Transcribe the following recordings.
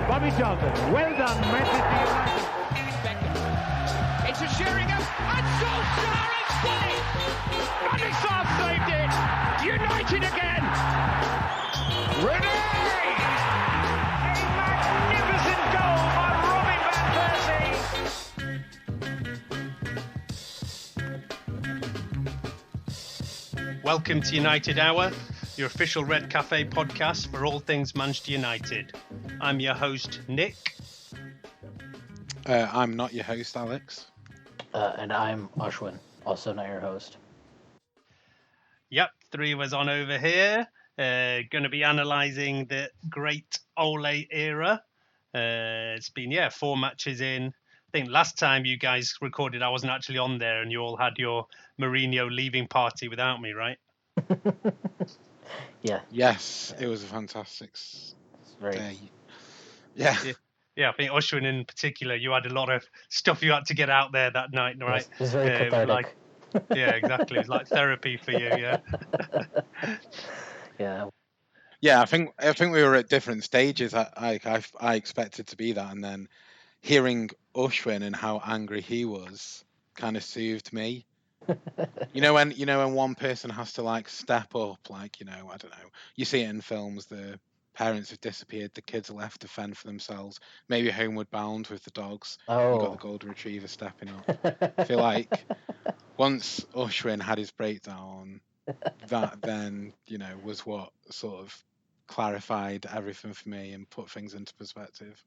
Bobby Charlton. Well done, Manchester United. Beckham. Into Sheringham. And Solskjaer has done it. Bobby Sarr saved it. United again. Renee! A magnificent goal by Robin van Persie. Welcome to United Hour, your official Red Cafe podcast for all things Manchester United. I'm your host, Nick. I'm not your host, Alex. And I'm Ashwin, also not your host. Yep, three of us on over here. Going to be analysing the great Ole era. It's been, 4 matches in. I think last time you guys recorded, I wasn't actually on there, and you all had your Mourinho leaving party without me, right? Yeah. Yes, it was a fantastic day. Yeah. Yeah, I think Ashwin in particular, you had a lot of stuff you had to get out there that night, right? It was very cathartic. Yeah, exactly. It was like therapy for you, yeah. Yeah. Yeah, I think we were at different stages. I expected to be that, and then hearing Ashwin and how angry he was kind of soothed me. You know when one person has to like step up, like, I don't know. You see it in films, the parents have disappeared, the kids are left to fend for themselves, maybe homeward bound with the dogs. Oh. You got the golden retriever stepping up. I feel like once Ashwin had his breakdown, that then, was what sort of clarified everything for me and put things into perspective.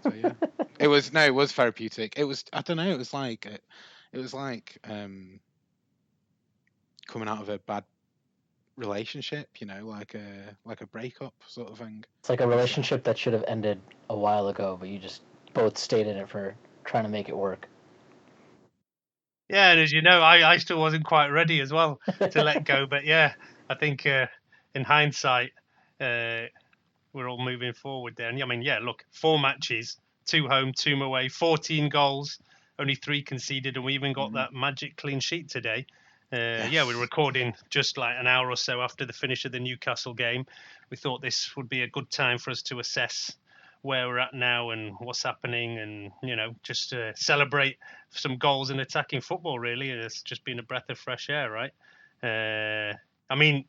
So yeah. It was therapeutic. It was, I don't know, it was like coming out of a bad relationship, like a breakup sort of thing. It's like a relationship that should have ended a while ago, but you just both stayed in it for trying to make it work. Yeah, and as you know, I still wasn't quite ready as well to let go. But yeah, I think in hindsight, we're all moving forward there. And I mean, yeah, look, 4 matches, 2 home, 2 away, 14 goals, only 3 conceded, and we even got that magic clean sheet today. Yes. Yeah, we're recording just like an hour or so after the finish of the Newcastle game. We thought this would be a good time for us to assess where we're at now and what's happening, and just to celebrate some goals and attacking football. Really, it's just been a breath of fresh air, right? I mean,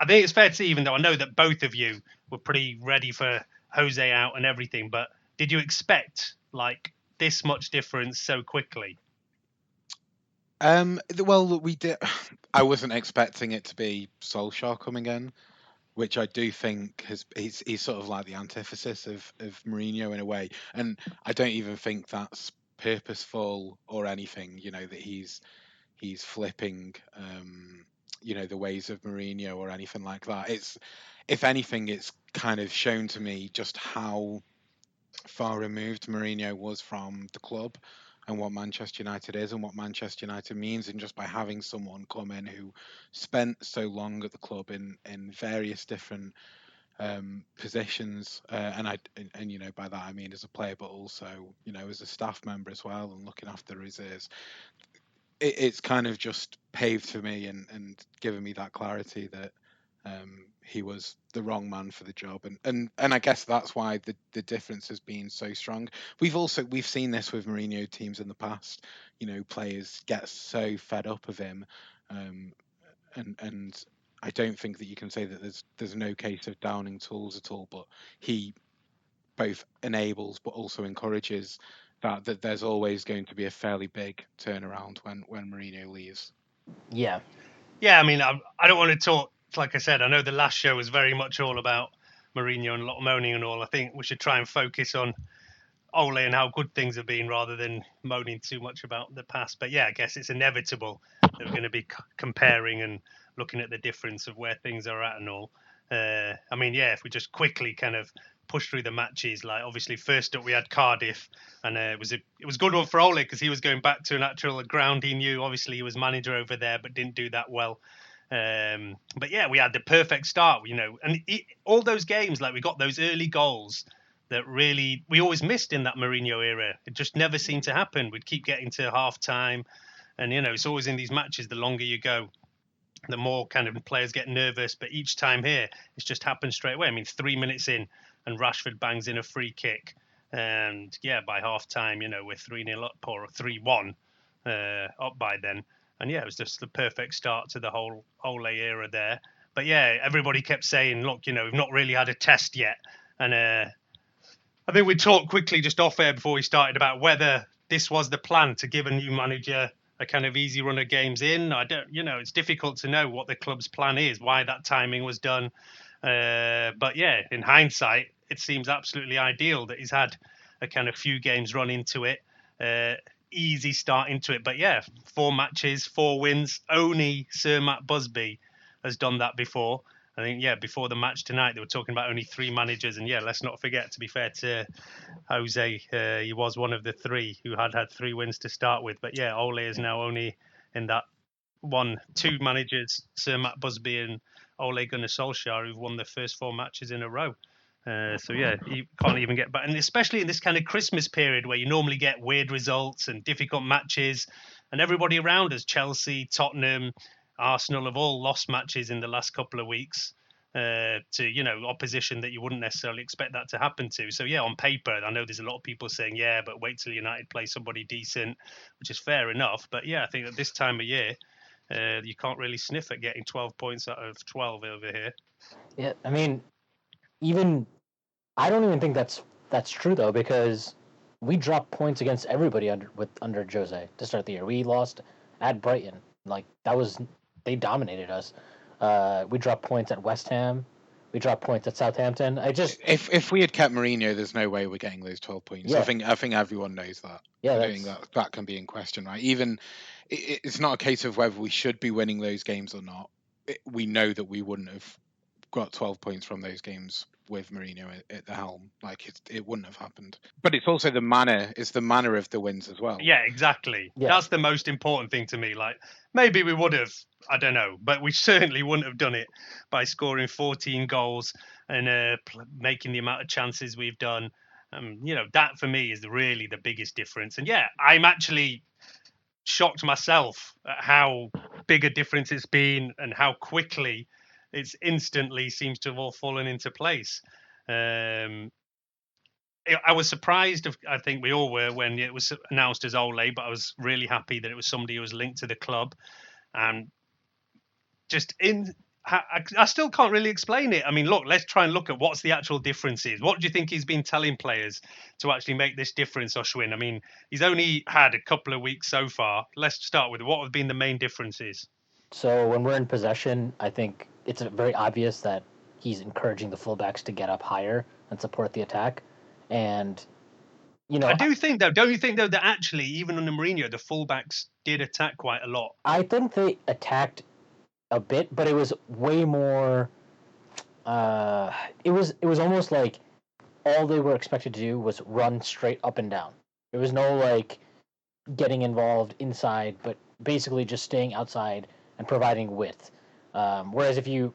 I think it's fair to say, even though I know that both of you were pretty ready for Jose out and everything, but did you expect like this much difference so quickly? Well, we did. I wasn't expecting it to be Solskjaer coming in, which I do think he's sort of like the antithesis of Mourinho in a way, and I don't even think that's purposeful or anything. That he's flipping, the ways of Mourinho or anything like that. It's, if anything, it's kind of shown to me just how far removed Mourinho was from the club and what Manchester United is and what Manchester United means, and just by having someone come in who spent so long at the club in various different positions, and by that I mean as a player, but also as a staff member as well, and looking after the reserves. It's kind of just paved for me and given me that clarity that he was the wrong man for the job, and I guess that's why the difference has been so strong. We've seen this with Mourinho teams in the past. Players get so fed up of him, and I don't think that you can say that there's no case of downing tools at all. But he both enables but also encourages that there's always going to be a fairly big turnaround when Mourinho leaves. Yeah. Yeah, I mean, I don't want to talk. Like I said, I know the last show was very much all about Mourinho and a lot of moaning and all. I think we should try and focus on Ole and how good things have been rather than moaning too much about the past. But yeah, I guess it's inevitable that we're going to be comparing and looking at the difference of where things are at and all. I mean, yeah, if we just quickly kind of push through the matches, like obviously first up we had Cardiff, and it was a good one for Ole because he was going back to an actual ground he knew. Obviously he was manager over there, but didn't do that well. But yeah, we had the perfect start, and all those games, like we got those early goals that really we always missed in that Mourinho era. It just never seemed to happen. We'd keep getting to half time, and it's always in these matches, the longer you go, the more kind of players get nervous. But each time here, it's just happened straight away. I mean, 3 minutes in, and Rashford bangs in a free kick. And yeah, by half time, we're 3-0 up or 3-1 up by then. And yeah, it was just the perfect start to the whole Ole era there. But yeah, everybody kept saying, look, we've not really had a test yet. And I think we talked quickly just off air before we started about whether this was the plan to give a new manager a kind of easy run of games in. I don't, it's difficult to know what the club's plan is, why that timing was done. But yeah, in hindsight, it seems absolutely ideal that he's had a kind of few games run into it. Easy start into it. But yeah, 4 matches, 4 wins. Only Sir Matt Busby has done that before. I think, yeah, before the match tonight, they were talking about only 3 managers. And yeah, let's not forget, to be fair to Jose, he was one of the 3 who had 3 wins to start with. But yeah, Ole is now only in that 2 managers, Sir Matt Busby and Ole Gunnar Solskjaer, who've won their first 4 matches in a row. So yeah, you can't even get back. And especially in this kind of Christmas period where you normally get weird results and difficult matches, and everybody around us, Chelsea, Tottenham, Arsenal, have all lost matches in the last couple of weeks to opposition that you wouldn't necessarily expect that to happen to. So yeah, on paper, I know there's a lot of people saying, yeah, but wait till United play somebody decent, which is fair enough. But yeah, I think at this time of year, you can't really sniff at getting 12 points out of 12 over here. Yeah, I mean, I don't even think that's true though, because we dropped points against everybody under Jose to start the year. We lost at Brighton, they dominated us. We dropped points at West Ham. We dropped points at Southampton. If we had kept Mourinho, there's no way we're getting those 12 points. Yeah. I think everyone knows that. Yeah, I don't think that can be in question, right? Even it's not a case of whether we should be winning those games or not. We know that we wouldn't have got 12 points from those games with Mourinho at the helm. It wouldn't have happened. But it's also the manner of the wins as well. Yeah, exactly. Yeah. That's the most important thing to me. Maybe we would have, I don't know, but we certainly wouldn't have done it by scoring 14 goals and making the amount of chances we've done. That for me is really the biggest difference. And yeah, I'm actually shocked myself at how big a difference it's been and how quickly it's instantly seems to have all fallen into place. I was surprised, I think we all were, when it was announced as Ole, but I was really happy that it was somebody who was linked to the club. And I still can't really explain it. I mean, look, let's try and look at what's the actual differences. What do you think he's been telling players to actually make this difference, Ashwin? I mean, he's only had a couple of weeks so far. Let's start with what have been the main differences. So when we're in possession, I think it's very obvious that he's encouraging the fullbacks to get up higher and support the attack. And, I do think, though, don't you think, though, that actually, even under Mourinho, the fullbacks did attack quite a lot? I think they attacked a bit, but it was way more. It was almost like all they were expected to do was run straight up and down. There was no getting involved inside, but basically just staying outside and providing width. Whereas if you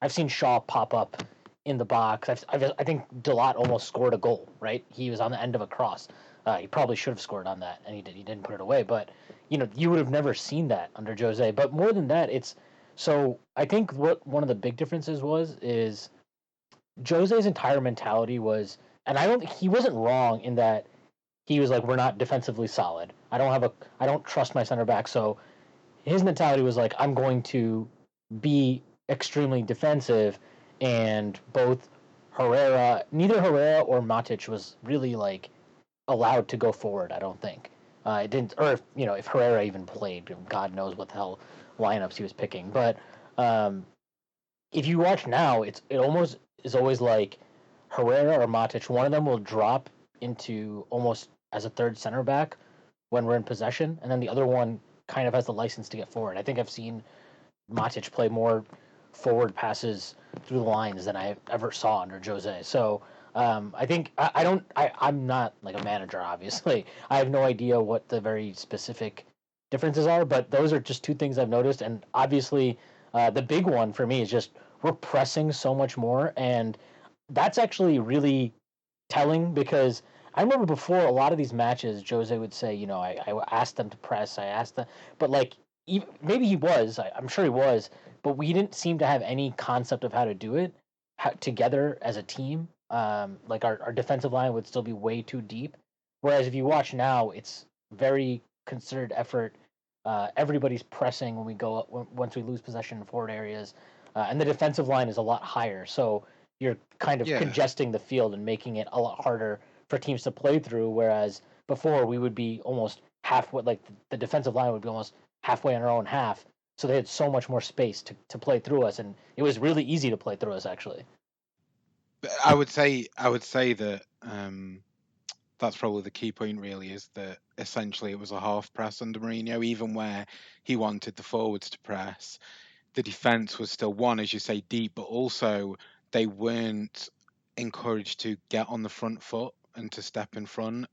I've seen Shaw pop up in the box. I think Dalot almost scored a goal. Right, he was on the end of a cross. He probably should have scored on that, and he didn't put it away. But you would have never seen that under Jose. But more than that, I think what one of the big differences is Jose's entire mentality was, and I don't think he wasn't wrong in that he was like, we're not defensively solid. I don't trust my center back. So his mentality was like, I'm going to be extremely defensive, and neither Herrera or Matic was really allowed to go forward. I don't think it didn't, or if Herrera even played, God knows what the hell lineups he was picking. But if you watch now, it almost is always like Herrera or Matic, one of them will drop into almost as a third center back when we're in possession, and then the other one kind of has the license to get forward. I think I've seen Matic play more forward passes through the lines than I ever saw under Jose. So I think I'm not a manager, obviously. I have no idea what the very specific differences are, but those are just 2 things I've noticed. And obviously the big one for me is just we're pressing so much more, and that's actually really telling, because I remember before a lot of these matches, Jose would say, I asked them to press, but maybe he was, I'm sure he was, but we didn't seem to have any concept of how to do it. together as a team. Like our defensive line would still be way too deep. Whereas if you watch now, it's very concerted effort. Everybody's pressing when we go up, once we lose possession in forward areas, and the defensive line is a lot higher. So you're kind of congesting the field and making it a lot harder for teams to play through. Whereas before we would be almost halfway, like the defensive line would be almost halfway on our own half. So they had so much more space to play through us, and it was really easy to play through us actually. I would say that that's probably the key point. Really, is that essentially it was a half press under Mourinho, even where he wanted the forwards to press. The defense was still one, as you say, deep, but also they weren't encouraged to get on the front foot and to step in front.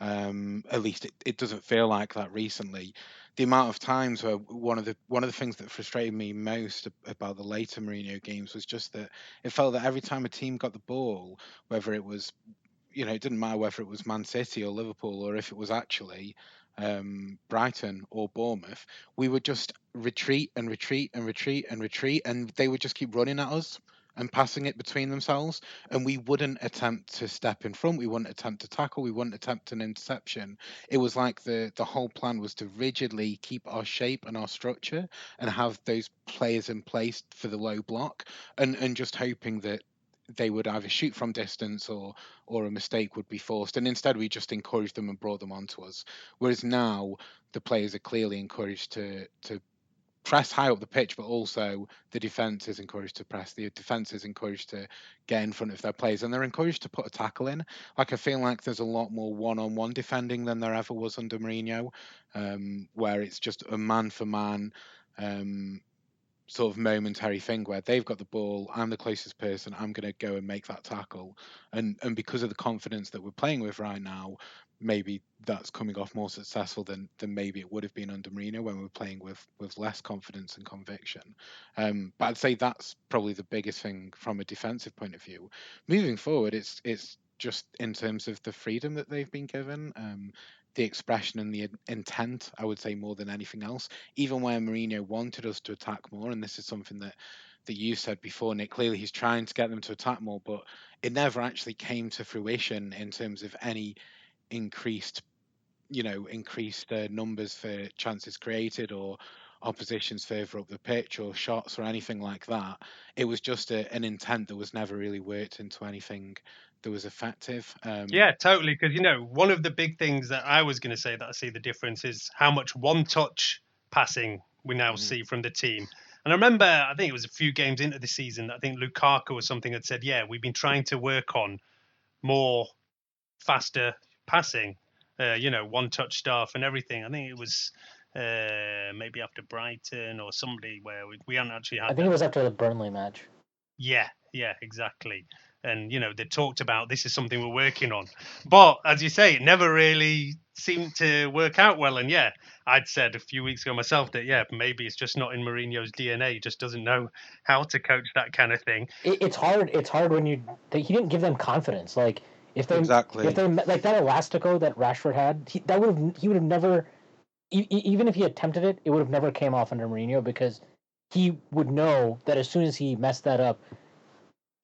At least it doesn't feel like that recently. The amount of times where one of the things that frustrated me most about the later Mourinho games was just that it felt that every time a team got the ball, whether it was, it didn't matter whether it was Man City or Liverpool or if it was actually Brighton or Bournemouth, we would just retreat and retreat and retreat and retreat, and they would just keep running at us and passing it between themselves, and we wouldn't attempt to step in front, we wouldn't attempt to tackle, we wouldn't attempt an interception. It was like the whole plan was to rigidly keep our shape and our structure and have those players in place for the low block, and just hoping that they would either shoot from distance or a mistake would be forced, and instead we just encouraged them and brought them onto us. Whereas now the players are clearly encouraged to press high up the pitch, but also the defense is encouraged to press. The defense is encouraged to get in front of their players, and they're encouraged to put a tackle in. Like, I feel like there's a lot more one-on-one defending than there ever was under Mourinho, where it's just a man-for-man sort of momentary thing where they've got the ball, I'm the closest person, I'm going to go and make that tackle. And because of the confidence that we're playing with right now, maybe that's coming off more successful than maybe it would have been under Mourinho when we were playing with less confidence and conviction. But I'd say that's probably the biggest thing from a defensive point of view. Moving forward, it's just in terms of the freedom that they've been given, the expression and the intent, I would say, more than anything else. Even where Mourinho wanted us to attack more, and this is something that you said before, Nick, clearly he's trying to get them to attack more, but it never actually came to fruition in terms of any increased numbers for chances created or oppositions further up the pitch or shots or anything like that. It was just an intent that was never really worked into anything that was effective. Yeah, totally. Because, one of the big things that I was going to say that I see the difference is how much one-touch passing we now see from the team. And I remember, I think it was a few games into the season, I think Lukaku or something had said, yeah, we've been trying to work on more faster passing, one-touch stuff and everything. I think it was maybe after Brighton or somebody where we hadn't actually had I think it was after the Burnley match. Yeah, exactly. And, they talked about this is something we're working on. But as you say, it never really seemed to work out well. And yeah, I'd said a few weeks ago myself that, yeah, maybe it's just not in Mourinho's DNA. He just doesn't know how to coach that kind of thing. It's hard. It's hard when he didn't give them confidence. Like, if they like that Elastico that Rashford had, he would have never, even if he attempted it, it would have never came off under Mourinho, because he would know that as soon as he messed that up,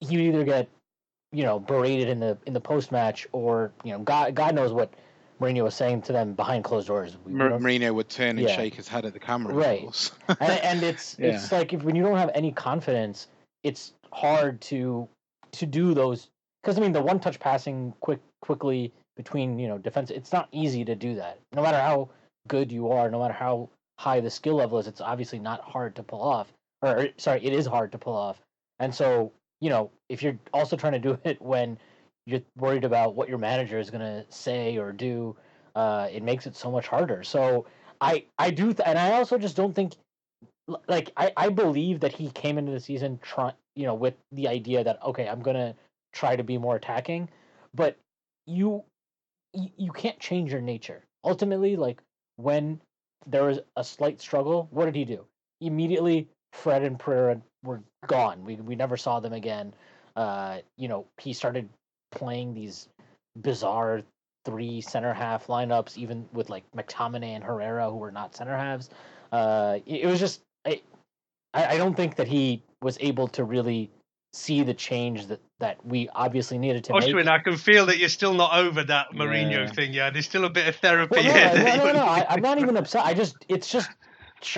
he would either get, berated in the post match, or God knows what Mourinho was saying to them behind closed doors. Mourinho would turn and shake his head at the camera, right? Of course. and it's like, when you don't have any confidence, it's hard to do those. Because the one-touch passing quickly between defense, it's not easy to do that. No matter how good you are, no matter how high the skill level is, it's obviously not hard to pull off. Or sorry, it is hard to pull off. And so, if you're also trying to do it when you're worried about what your manager is going to say or do, it makes it so much harder. So I do, and I also just don't think, like, I believe that he came into the season with the idea that, okay, I'm going to try to be more attacking, but you can't change your nature. Ultimately, like, when there was a slight struggle, what did he do? Immediately, Fred and Pereira were gone. We never saw them again. He started playing these bizarre 3 center half lineups, even with like McTominay and Herrera, who were not center halves. It was just, I don't think that he was able to really see the change that we obviously needed to make. Ashwin, I can feel that you're still not over that Mourinho Yeah. thing. Yeah, there's still a bit of therapy Well, here. no. I'm not even upset. It's just,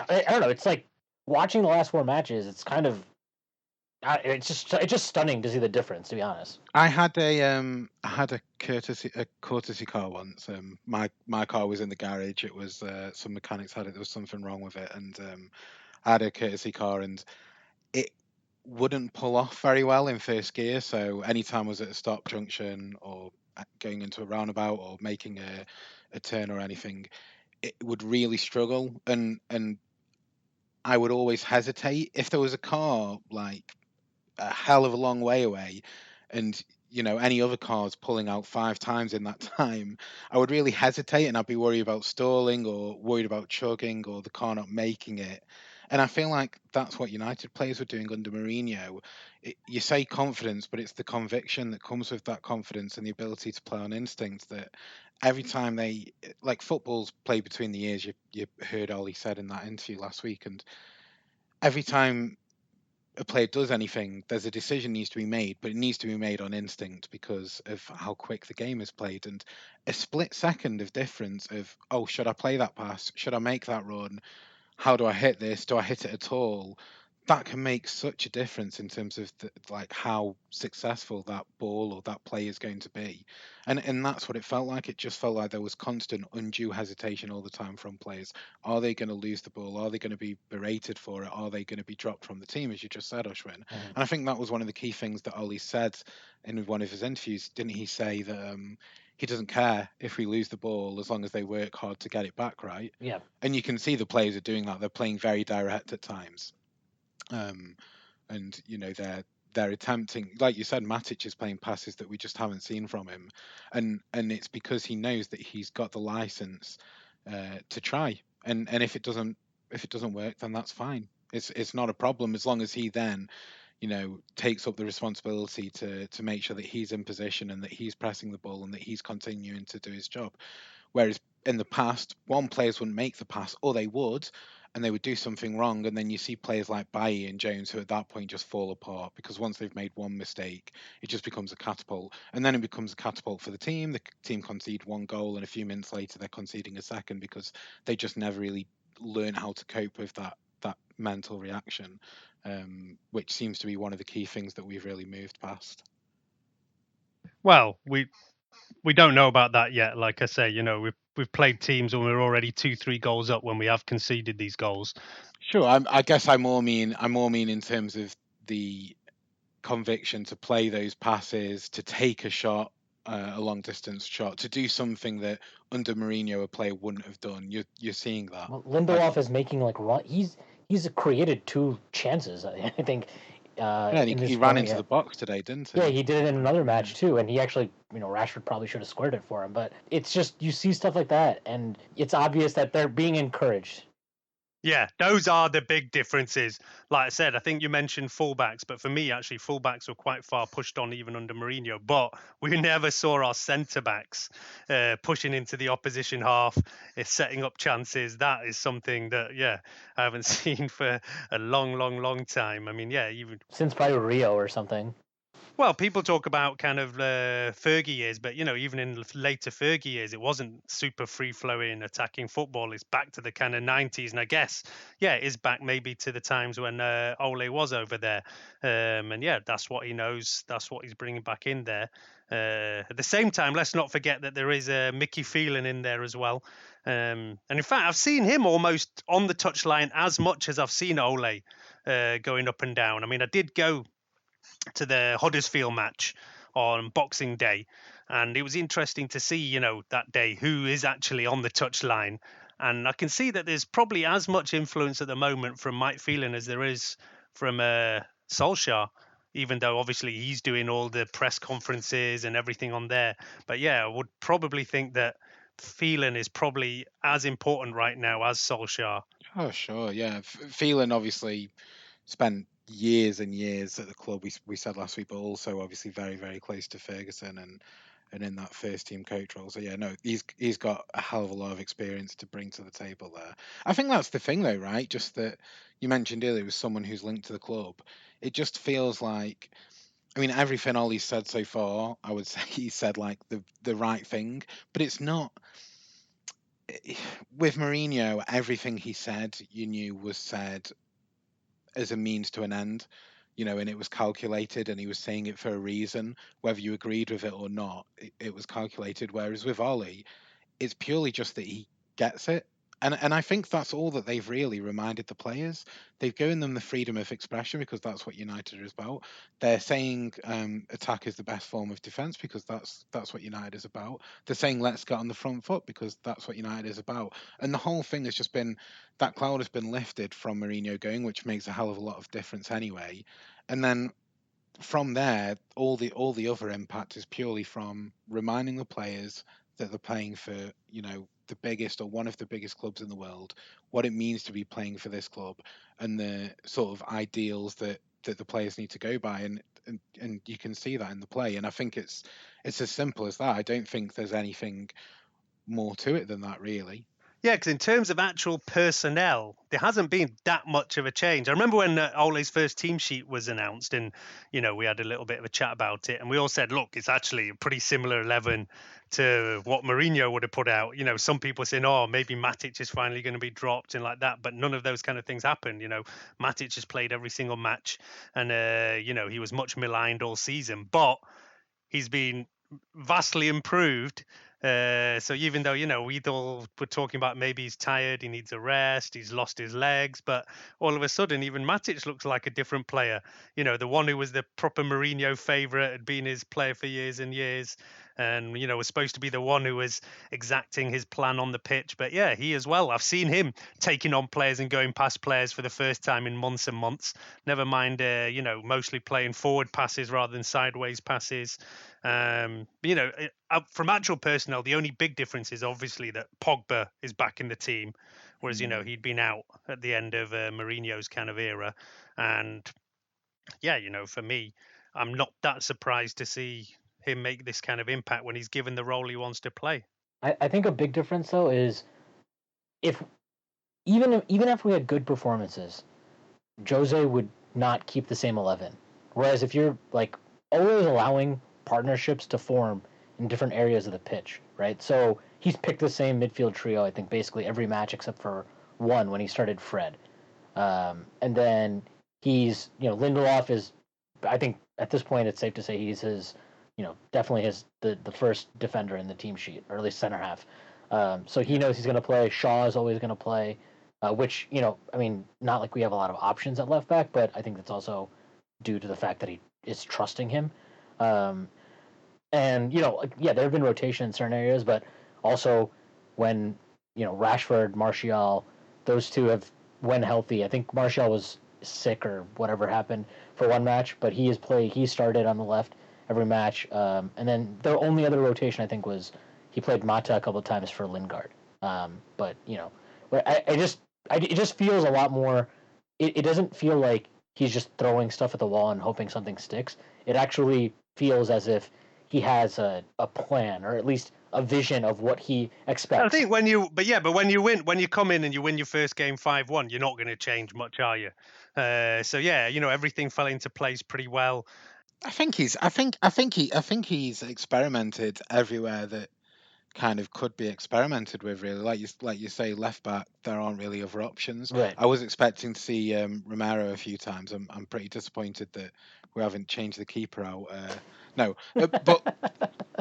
I don't know. It's like watching the last 4 matches. It's kind of, it's just stunning to see the difference. To be honest. I had a courtesy car once. My car was in the garage. It was some mechanics had it. There was something wrong with it, and I had a courtesy car, and it wouldn't pull off very well in first gear. So anytime I was at a stop junction or going into a roundabout or making a turn or anything, it would really struggle, and I would always hesitate if there was a car like a hell of a long way away, and any other cars pulling out 5 times in that time, I would really hesitate, and I'd be worried about stalling or worried about chugging or the car not making it. And I feel like that's what United players were doing under Mourinho. You say confidence, but it's the conviction that comes with that confidence and the ability to play on instinct that every time they, like football's played between the ears. You heard Ollie said in that interview last week, and every time a player does anything, there's a decision needs to be made, but it needs to be made on instinct because of how quick the game is played. And a split second of difference of, oh, should I play that pass? Should I make that run? How do I hit this? Do I hit it at all? That can make such a difference in terms of like how successful that ball or that play is going to be. And that's what it felt like. It just felt like there was constant undue hesitation all the time from players. Are they going to lose the ball? Are they going to be berated for it? Are they going to be dropped from the team, as you just said, Ashwin? And I think that was one of the key things that Ollie said in one of his interviews. Didn't he say that he doesn't care if we lose the ball as long as they work hard to get it back, right? Yeah. And you can see the players are doing that. They're playing very direct at times. And they're attempting, like you said, Matic is playing passes that we just haven't seen from him, and it's because he knows that he's got the license to try, and if it doesn't work, then that's fine. It's not a problem as long as he then takes up the responsibility to make sure that he's in position and that he's pressing the ball and that he's continuing to do his job. Whereas in the past, one players wouldn't make the pass, or they would, and they would do something wrong, and then you see players like Bailly and Jones who at that point just fall apart because once they've made one mistake, it just becomes a catapult, and then it becomes a catapult for the team. The team concede one goal, and a few minutes later they're conceding a second because they just never really learn how to cope with that mental reaction, which seems to be one of the key things that we've really moved past. Well, we don't know about that yet. Like I say, we've played teams and we're already 2-3 goals up when we have conceded these goals. Sure, I guess I more mean in terms of the conviction to play those passes, to take a shot, a long distance shot, to do something that under Mourinho a player wouldn't have done. You're seeing that. Well, Lindelof is making like run. He's created 2 chances. I think. Yeah, and he ran into the box today, didn't he? Yeah, he did it in another match too, and he actually, Rashford probably should have squared it for him. But it's just you see stuff like that, and it's obvious that they're being encouraged. Yeah, those are the big differences. Like I said, I think you mentioned fullbacks, but for me, actually, fullbacks were quite far pushed on even under Mourinho. But we never saw our centre backs pushing into the opposition half, setting up chances. That is something that, I haven't seen for a long time. I mean, even since probably Rio or something. Well, people talk about kind of Fergie years, but even in later Fergie years, it wasn't super free-flowing attacking football. It's back to the kind of 90s, and I guess, it is back maybe to the times when Ole was over there, and that's what he knows. That's what he's bringing back in there. At the same time, let's not forget that there is Mickey Phelan in there as well, and in fact, I've seen him almost on the touchline as much as I've seen Ole going up and down. I mean, I did go to the Huddersfield match on Boxing Day, and it was interesting to see, that day who is actually on the touchline. And I can see that there's probably as much influence at the moment from Mike Phelan as there is from Solskjaer, even though obviously he's doing all the press conferences and everything on there. But I would probably think that Phelan is probably as important right now as Solskjaer. Oh, sure, yeah. Phelan obviously spent years and years at the club. We said last week, but also obviously very, very close to Ferguson, and in that first team coach role. So yeah, no, he's got a hell of a lot of experience to bring to the table there. I think that's the thing though, right? Just that you mentioned earlier was someone who's linked to the club. It just feels like, I mean, everything Ollie's said so far, I would say he said like the right thing, but it's not. With Mourinho, everything he said you knew was said as a means to an end, and it was calculated, and he was saying it for a reason, whether you agreed with it or not. It was calculated. Whereas with Ollie, it's purely just that he gets it. And I think that's all that they've really reminded the players. They've given them the freedom of expression because that's what United is about. They're saying attack is the best form of defence because that's what United is about. They're saying let's get on the front foot because that's what United is about. And the whole thing has just been, that cloud has been lifted from Mourinho going, which makes a hell of a lot of difference anyway. And then from there, all the other impact is purely from reminding the players that they're playing for, the biggest or one of the biggest clubs in the world, what it means to be playing for this club, and the sort of ideals that the players need to go by, and you can see that in the play. And I think it's as simple as that. I don't think there's anything more to it than that, really. Yeah, because in terms of actual personnel, there hasn't been that much of a change. I remember when Ole's first team sheet was announced, and we had a little bit of a chat about it, and we all said, "Look, it's actually a pretty similar 11 to what Mourinho would have put out." Some people saying, "Oh, maybe Matic is finally going to be dropped," and like that, but none of those kind of things happened. Matic has played every single match, and he was much maligned all season, but he's been vastly improved. So even though we all were talking about maybe he's tired, he needs a rest, he's lost his legs, but all of a sudden even Matic looks like a different player. The one who was the proper Mourinho favourite, had been his player for years and years, and was supposed to be the one who was exacting his plan on the pitch. But yeah, he as well. I've seen him taking on players and going past players for the first time in months and months. Never mind, mostly playing forward passes rather than sideways passes. From actual personnel, the only big difference is obviously that Pogba is back in the team, whereas he'd been out at the end of Mourinho's kind of era. And yeah, for me, I'm not that surprised to see him make this kind of impact when he's given the role he wants to play. I think a big difference though is if even if we had good performances, Jose would not keep the same 11. Whereas if you're like always allowing partnerships to form in different areas of the pitch, right? So he's picked the same midfield trio, I think, basically every match except for one when he started Fred. And then he's, Lindelof is, I think at this point it's safe to say he's his, definitely the first defender in the team sheet, or at least center half. So he knows he's going to play. Shaw is always going to play, which, not like we have a lot of options at left back, but I think that's also due to the fact that he is trusting him. And, there have been rotation in certain areas, but also when, Rashford, Martial, those two have, when healthy, I think Martial was sick or whatever happened for one match, but he started on the left every match. And then the only other rotation I think was he played Mata a couple of times for Lingard. But, it just feels a lot more, it doesn't feel like he's just throwing stuff at the wall and hoping something sticks. It actually feels as if he has a plan, or at least a vision of what he expects. I think when you come in and you win your first game 5-1, you're not going to change much, are you? So yeah, everything fell into place pretty well. I think he's experimented everywhere that kind of could be experimented with, really. Like you say, left back, there aren't really other options. Right. I was expecting to see Romero a few times. I'm pretty disappointed that we haven't changed the keeper out. But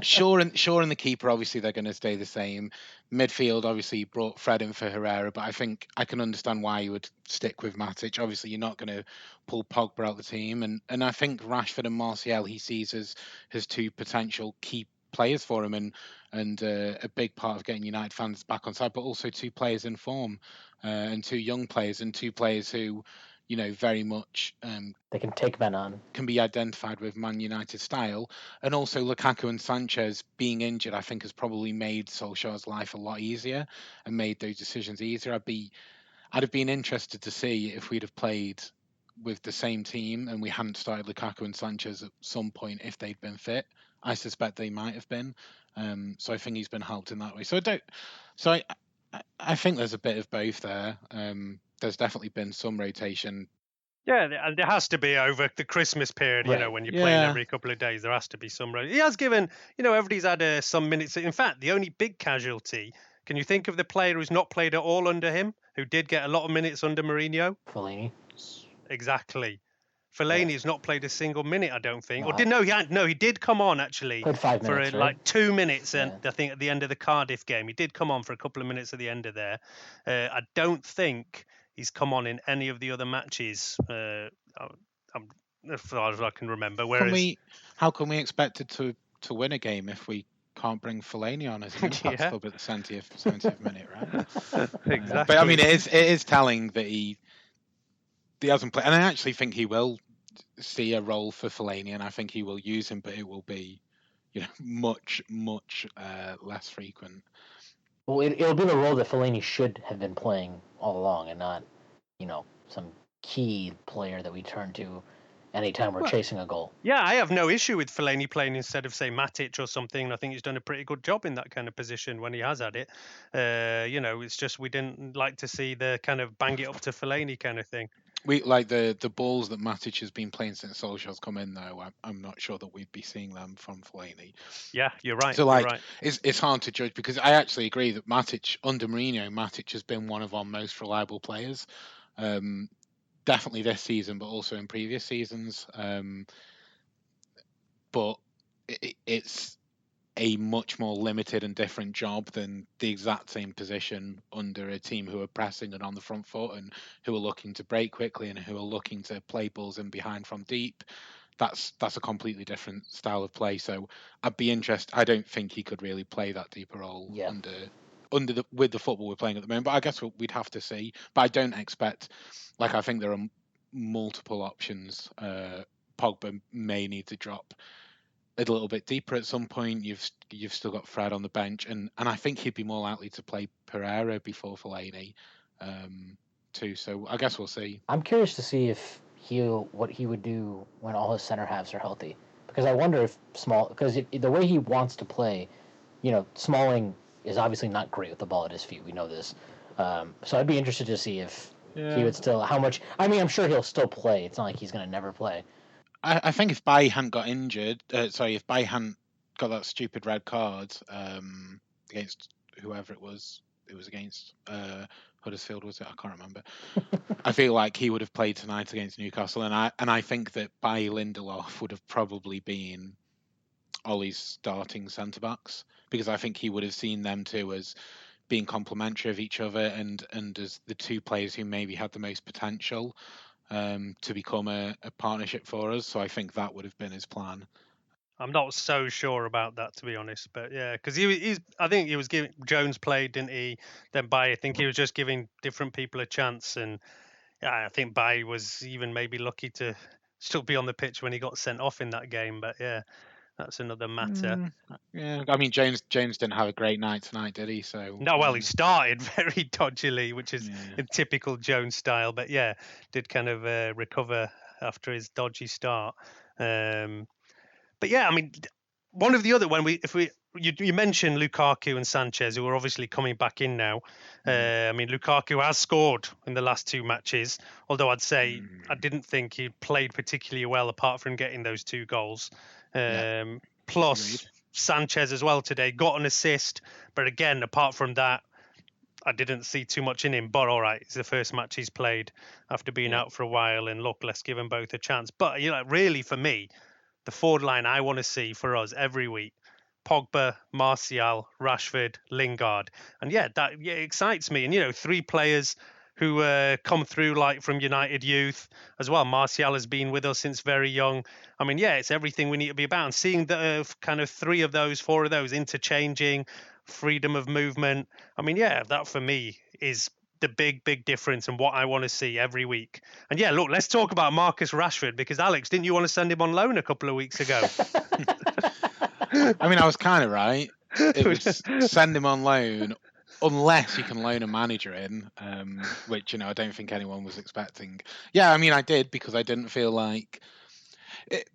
Shaw and the keeper, obviously they're going to stay the same. Midfield, obviously brought Fred in for Herrera, but I think I can understand why you would stick with Matic. Obviously you're not going to pull Pogba out the team, and I think Rashford and Martial he sees as two potential key players for him, and a big part of getting United fans back on side, but also two players in form, and two young players, and two players who, very much they can take men on, can be identified with Man United style. And also Lukaku and Sanchez being injured, I think, has probably made Solskjaer's life a lot easier and made those decisions easier. I'd have been interested to see if we'd have played with the same team and we hadn't started Lukaku and Sanchez at some point if they'd been fit. I suspect they might have been. So I think he's been helped in that way. I think there's a bit of both there. There's definitely been some rotation. Yeah, and there has to be over the Christmas period, Right. when you're playing every couple of days, there has to be some. He has given, everybody's had some minutes. In fact, the only big casualty, can you think of the player who's not played at all under him, who did get a lot of minutes under Mourinho? Fellaini. Exactly. Fellaini's not played a single minute, I don't think. No. He did come on actually Played 5 for minutes, right? like 2 minutes, and Yeah. I think at the end of the Cardiff game, he did come on for a couple of minutes at the end of there. I don't think he's come on in any of the other matches, as far as I can remember. Whereas, How can we expect it to win a game if we can't bring Fellaini on as an impact sub at the 70th minute, right? Exactly. But I mean, it is telling that he hasn't played, and I actually think he will see a role for Fellaini, and I think he will use him, but it will be, much less frequent. Well, it'll be the role that Fellaini should have been playing all along, and not, some key player that we turn to anytime we're chasing a goal. Yeah, I have no issue with Fellaini playing instead of, say, Matic or something. I think he's done a pretty good job in that kind of position when he has had it. It's just we didn't like to see the kind of bang it up to Fellaini kind of thing. We like the balls that Matic has been playing since Solskjaer's come in, though. I'm not sure that we'd be seeing them from Fellaini. Yeah, you're right. So you're right. it's hard to judge, because I actually agree that under Mourinho has been one of our most reliable players. Definitely this season, but also in previous seasons. But it's a much more limited and different job than the exact same position under a team who are pressing and on the front foot, and who are looking to break quickly, and who are looking to play balls in behind from deep. That's a completely different style of play. So I'd be interested. I don't think he could really play that deeper role with the football we're playing at the moment. But I guess we'd have to see. But I don't expect. I think there are multiple options. Pogba may need to drop a little bit deeper at some point. You've still got Fred on the bench, and I think he'd be more likely to play Pereira before Fellaini, too. So I guess we'll see. I'm curious to see what he would do when all his center halves are healthy, because I wonder if the way he wants to play, Smalling is obviously not great with the ball at his feet. We know this. So I'd be interested to see if he would still, how much. I mean, I'm sure he'll still play. It's not like he's going to never play. I think if Bailly hadn't got injured, if Bailly hadn't got that stupid red card against whoever it was against, Huddersfield, was it? I can't remember. I feel like he would have played tonight against Newcastle, and I think that Bailly Lindelof would have probably been Ollie's starting centre backs, because I think he would have seen them two as being complementary of each other, and as the two players who maybe had the most potential to become a partnership for us. So I think that would have been his plan. I'm not so sure about that, to be honest, but yeah, because I think he was giving Jones played, didn't he? Then I think he was just giving different people a chance, and I think Bailly was even maybe lucky to still be on the pitch when he got sent off in that game. But yeah, that's another matter. Yeah, I mean, Jones didn't have a great night tonight, did he? So no, well, he started very dodgily, which is in typical Jones style. But yeah, did kind of recover after his dodgy start. But yeah, I mean, one of the other you mentioned Lukaku and Sanchez, who are obviously coming back in now. I mean, Lukaku has scored in the last two matches, although I'd say I didn't think he played particularly well apart from getting those 2 goals. Plus Agreed. Sanchez as well today got an assist, but again, apart from that, I didn't see too much in him. But all right, it's the first match he's played after being out for a while, and look, let's give them both a chance. But really for me, the forward line I want to see for us every week: Pogba, Martial, Rashford, Lingard. And it excites me. And 3 players who come through like from United youth as well. Martial has been with us since very young. I mean, it's everything we need to be about. And seeing the kind of 4 of those interchanging, freedom of movement. I mean, that for me is the big difference and what I want to see every week. And look, let's talk about Marcus Rashford, because Alex, didn't you want to send him on loan a couple of weeks ago? I mean, I was kind of right. It was send him on loan unless you can loan a manager in, which I don't think anyone was expecting. Yeah, I mean, I did, because I didn't feel like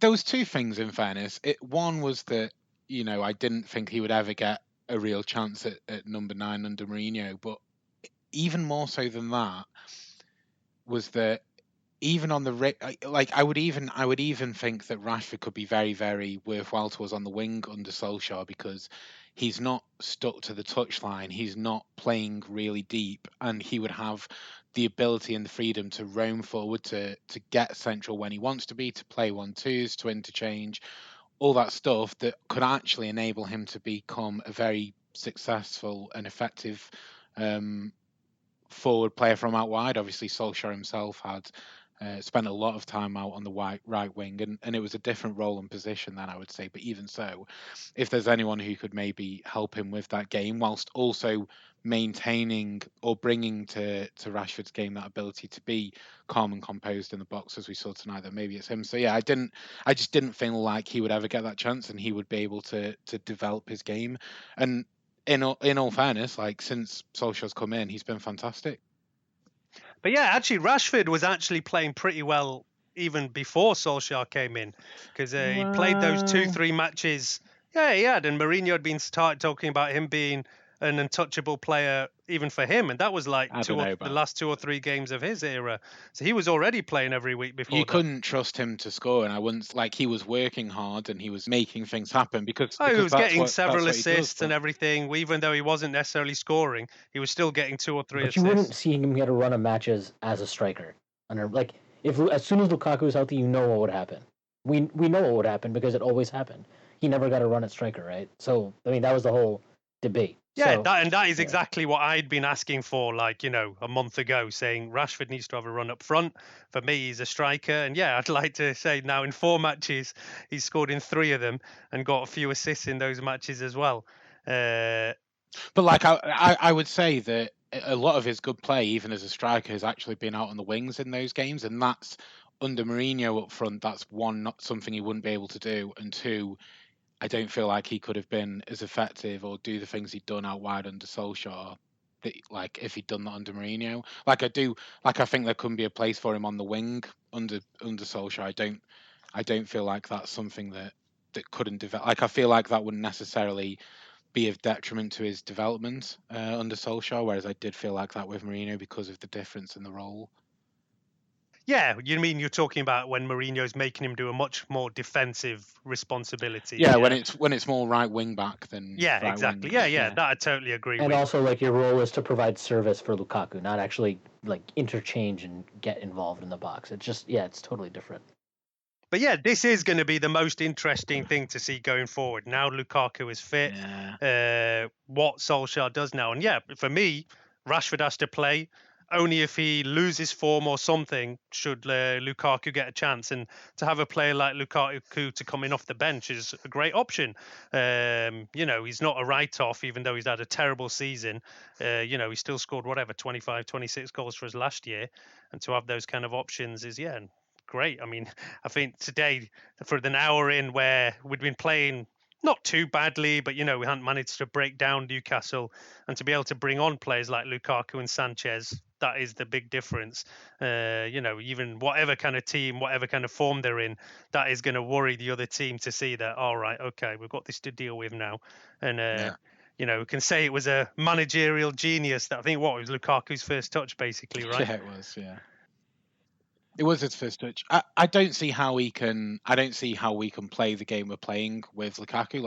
There was two things, in fairness. One was that, I didn't think he would ever get a real chance at number 9 under Mourinho, but even more so than that was that even on the I would even think that Rashford could be very, very worthwhile to us on the wing under Solskjaer, because he's not stuck to the touchline, he's not playing really deep, and he would have the ability and the freedom to roam forward, to get central when he wants to be, to play 1-2s, to interchange, all that stuff that could actually enable him to become a very successful and effective forward player from out wide. Obviously, Solskjaer himself had spent a lot of time out on the right wing, and it was a different role and position then, I would say. But even so, if there's anyone who could maybe help him with that game, whilst also maintaining or bringing to Rashford's game that ability to be calm and composed in the box, as we saw tonight, that maybe it's him. So yeah, I just didn't feel like he would ever get that chance, and he would be able to develop his game. And in all fairness, like, since Solskjaer's come in, he's been fantastic. But yeah, actually, Rashford was actually playing pretty well even before Solskjaer came in, because he played those 2-3 matches. Yeah, he had, and Mourinho had been started talking about him being an untouchable player even for him, and that was like the last 2 or 3 games of his era. So he was already playing every week before. You couldn't trust him to score, and I wouldn't, like, he was working hard and he was making things happen because he was getting several assists and everything. Even though he wasn't necessarily scoring, he was still getting 2 or 3 but assists. You wouldn't see him get a run of matches as a striker. Like, as soon as Lukaku was healthy, you know what would happen. We know what would happen because it always happened. He never got a run at striker, right? So I mean, that was the whole debate. Yeah, so, that is exactly what I'd been asking for, like, a month ago, saying Rashford needs to have a run up front. For me, he's a striker. And yeah, I'd like to say now in 4 matches, he's scored in 3 of them and got a few assists in those matches as well. But like, I would say that a lot of his good play, even as a striker, has actually been out on the wings in those games. And that's under Mourinho up front. That's one, not something he wouldn't be able to do. And 2, I don't feel like he could have been as effective or do the things he'd done out wide under Solskjaer, like, if he'd done that under Mourinho. I think there couldn't be a place for him on the wing under Solskjaer. I don't feel like that's something that couldn't develop. Like, I feel like that wouldn't necessarily be of detriment to his development under Solskjaer, whereas I did feel like that with Mourinho because of the difference in the role. Yeah, you mean you're talking about when Mourinho's making him do a much more defensive responsibility? Yeah, when it's more right wing back than right exactly. Wing. Yeah, that I totally agree with. And also, like, your role is to provide service for Lukaku, not actually like interchange and get involved in the box. It's just it's totally different. But yeah, this is going to be the most interesting thing to see going forward. Now Lukaku is fit, what Solskjaer does now. And yeah, for me, Rashford has to play. Only if he loses form or something should Lukaku get a chance. And to have a player like Lukaku to come in off the bench is a great option. He's not a write-off, even though he's had a terrible season. He still scored 25, 26 goals for us last year. And to have those kind of options is, great. I mean, I think today, for an hour in where we'd been playing not too badly, but, we hadn't managed to break down Newcastle, and to be able to bring on players like Lukaku and Sanchez, that is the big difference. Even whatever kind of team, whatever kind of form they're in, that is going to worry the other team to see that, all right, okay, we've got this to deal with now. And, we can say it was a managerial genius that, I think, it was Lukaku's first touch, basically, right? Yeah, it was, yeah. It was his first touch. I don't see how we can play the game we're playing with Lukaku.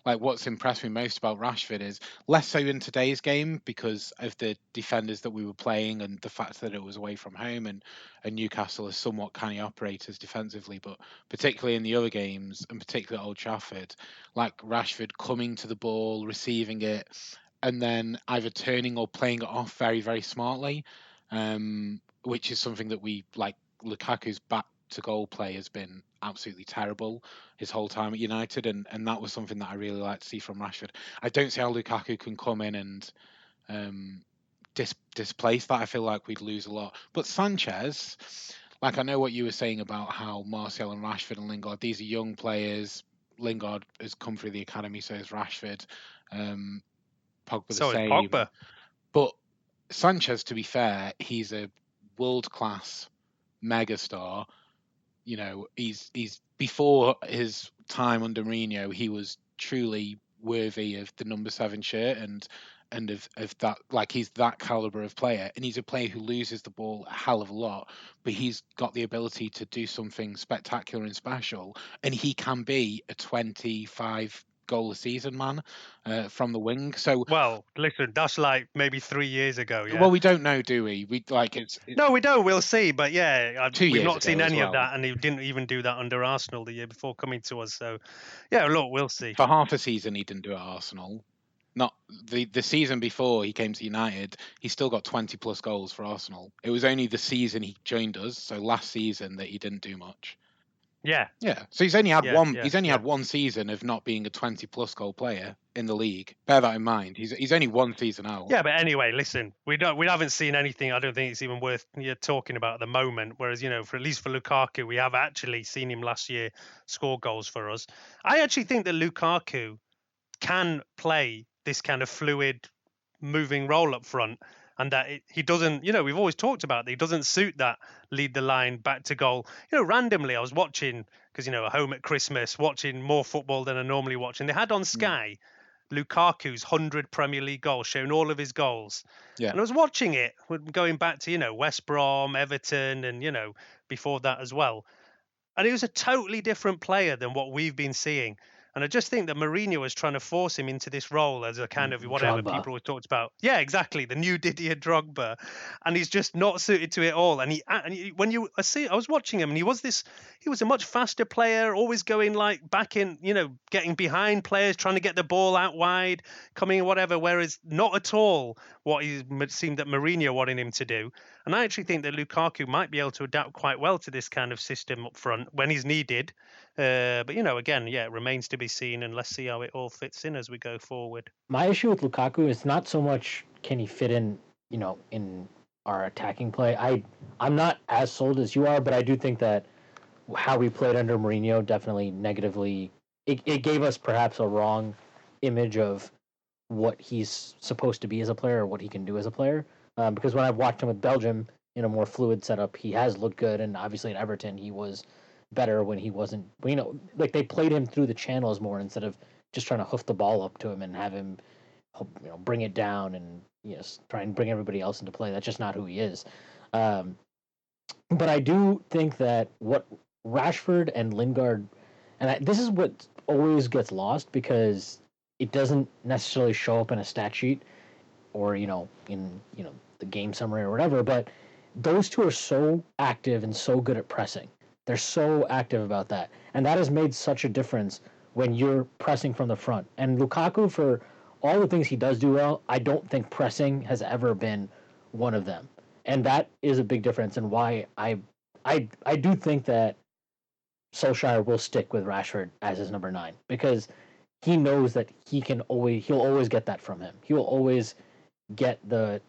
What's impressed me most about Rashford is less so in today's game because of the defenders that we were playing and the fact that it was away from home and Newcastle is somewhat canny operators defensively, but particularly in the other games and particularly at Old Trafford, like Rashford coming to the ball, receiving it, and then either turning or playing it off very, very smartly. Which is something that we like. Lukaku's back to goal play has been absolutely terrible his whole time at United, and that was something that I really like to see from Rashford. I don't see how Lukaku can come in and displace that. I feel like we'd lose a lot. But Sanchez, like, I know what you were saying about how Martial and Rashford and Lingard, these are young players. Lingard has come through the academy, so has Rashford. Pogba the same. So is Pogba. But Sanchez, to be fair, he's a world-class megastar he's before his time under Mourinho, he was truly worthy of the number 7 shirt and of that, like, he's that caliber of player, and he's a player who loses the ball a hell of a lot, but he's got the ability to do something spectacular and special, and he can be a 25 goal a season man from the wing. So, well, listen, that's like maybe 3 years ago. Yeah. well, we don't know, do we? We like No, we don't. We'll see. But yeah, 2 we've years not seen ago as any of well. that, and he didn't even do that under Arsenal the year before coming to us. So, yeah, look, we'll see. For half a season, he didn't do it at Arsenal. Not the season before he came to United, he still got 20 plus goals for Arsenal. It was only the season he joined us, so last season, that he didn't do much. Yeah. Yeah. So he's only had Yeah, one. yeah, He's only yeah. had one season of not being a 20 plus goal player in the league. Bear that in mind. He's only one season out. Yeah, but anyway, listen, we haven't seen anything. I don't think it's even worth talking about at the moment. Whereas, for at least for Lukaku, we have actually seen him last year score goals for us. I actually think that Lukaku can play this kind of fluid, moving role up front, and that he doesn't. We've always talked about that he doesn't suit that lead the line back to goal. Randomly, I was watching because at home at Christmas, watching more football than I normally watch, and they had on Sky. Lukaku's 100 Premier League goals, showing all of his goals. Yeah. And I was watching it, going back to, West Brom, Everton, and, before that as well. And he was a totally different player than what we've been seeing. And I just think that Mourinho was trying to force him into this role as a kind of whatever Drogba. people always talked about. Yeah, exactly. The new Didier Drogba. And he's just not suited to it all. And I was watching him, and he was a much faster player, always going like back in, getting behind players, trying to get the ball out wide, coming whatever, whereas not at all what it seemed that Mourinho wanted him to do. And I actually think that Lukaku might be able to adapt quite well to this kind of system up front when he's needed. But again, yeah, it remains to be seen, and let's see how it all fits in as we go forward. My issue with Lukaku is not so much can he fit in, in our attacking play. I'm not as sold as you are, but I do think that how we played under Mourinho definitely negatively. It gave us perhaps a wrong image of what he's supposed to be as a player or what he can do as a player. Because when I've watched him with Belgium in a more fluid setup, he has looked good, and obviously at Everton he was better when he wasn't. Like they played him through the channels more instead of just trying to hoof the ball up to him and have him, bring it down and try and bring everybody else into play. That's just not who he is. But I do think that what Rashford and Lingard, and this is what always gets lost because it doesn't necessarily show up in a stat sheet or in the game summary or whatever, but those two are so active and so good at pressing. They're so active about that, and that has made such a difference when you're pressing from the front. And Lukaku, for all the things he does do well, I don't think pressing has ever been one of them, and that is a big difference. And why I do think that Solskjaer will stick with Rashford as his number 9 because he knows that he'll always get that from him. He will always get the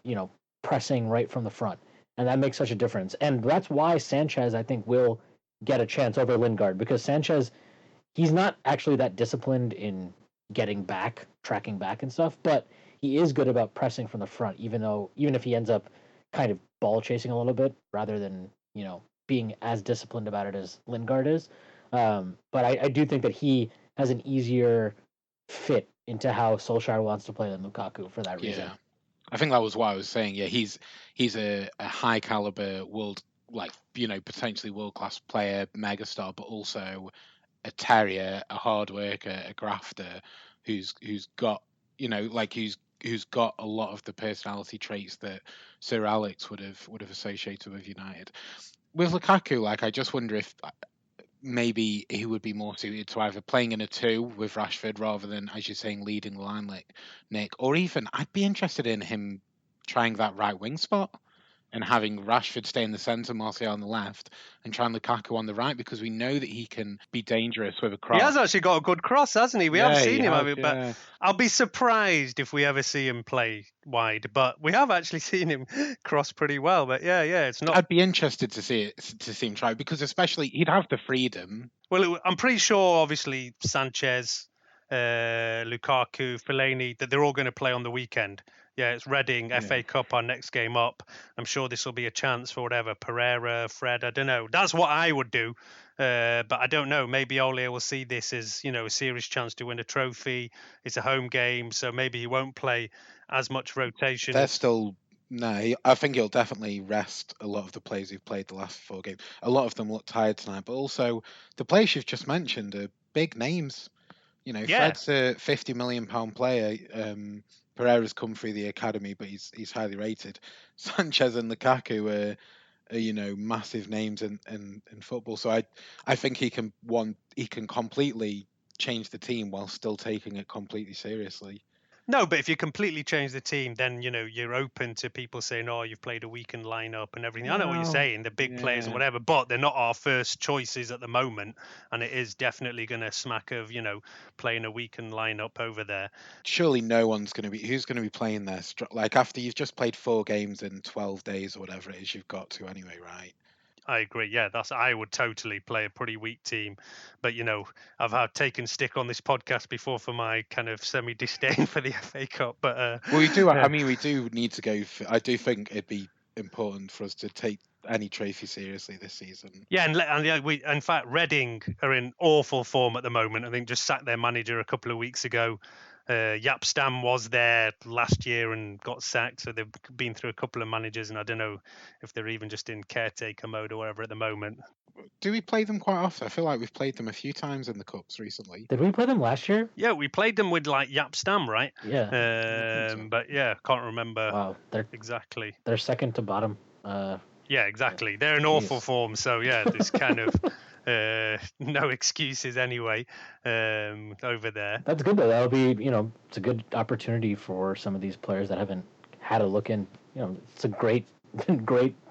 pressing right from the front, and that makes such a difference. And that's why Sanchez, I think, will get a chance over Lingard because Sanchez, he's not actually that disciplined in getting back, tracking back and stuff, but he is good about pressing from the front, even if he ends up kind of ball chasing a little bit rather than being as disciplined about it as Lingard is. But I do think that he has an easier fit into how Solskjaer wants to play than Lukaku for that reason. Yeah. I think that was what I was saying. Yeah, he's a high caliber potentially world class player, megastar, but also a terrier, a hard worker, a grafter, who's got who's got a lot of the personality traits that Sir Alex would have associated with United. With Lukaku, I just wonder if maybe he would be more suited to either playing in a 2 with Rashford rather than, as you're saying, leading the line like Nick, or even I'd be interested in him trying that right wing spot and having Rashford stay in the centre, Martial on the left, and trying Lukaku on the right, because we know that he can be dangerous with a cross. He has actually got a good cross, hasn't he? We have seen him, but yeah. I'll be surprised if we ever see him play wide. But we have actually seen him cross pretty well. But yeah, it's not. I'd be interested to see him try, because especially he'd have the freedom. Well, I'm pretty sure, obviously, Sanchez, Lukaku, Fellaini, that they're all going to play on the weekend. Yeah, it's Reading, FA Cup, our next game up. I'm sure this will be a chance for whatever, Pereira, Fred, I don't know. That's what I would do. But I don't know. Maybe Ole will see this as, a serious chance to win a trophy. It's a home game, so maybe he won't play as much rotation. They're still I think he'll definitely rest a lot of the players who've played the last 4 games. A lot of them look tired tonight, but also the players you've just mentioned are big names. Yeah. Fred's a £50 million player. Pereira's come through the academy, but he's highly rated. Sanchez and Lukaku are massive names in football. So I think he can completely change the team while still taking it completely seriously. No, but if you completely change the team, then you're open to people saying, "Oh, you've played a weakened lineup and everything." I know what you're saying, the big players and Yeah. whatever, but they're not our first choices at the moment, and it is definitely going to smack of playing a weakened lineup over there. Surely no one's going to be who's going to be playing there. Like after you've just played 4 games in 12 days or whatever it is, you've got to anyway, right? I agree. Yeah, I would totally play a pretty weak team, but I've taken stick on this podcast before for my kind of semi disdain for the FA Cup. But well, we do. I mean, we do need to go. I do think it'd be important for us to take any trophy seriously this season. Yeah, and we in fact Reading are in awful form at the moment. I think just sacked their manager a couple of weeks ago. Jaap Stam was there last year and got sacked, so they've been through a couple of managers, and I don't know if they're even just in caretaker mode or whatever at the moment. Do we play them quite often? I feel like we've played them a few times in the cups recently. Did we play them last year? Yeah, we played them with like Jaap Stam, right? Yeah. So. But yeah, can't remember. Wow, exactly. They're second to bottom. Yeah, exactly. They're in awful form, so yeah, there's kind of no excuses anyway over there. That's good though. That'll be, it's a good opportunity for some of these players that haven't had a look in. It's a great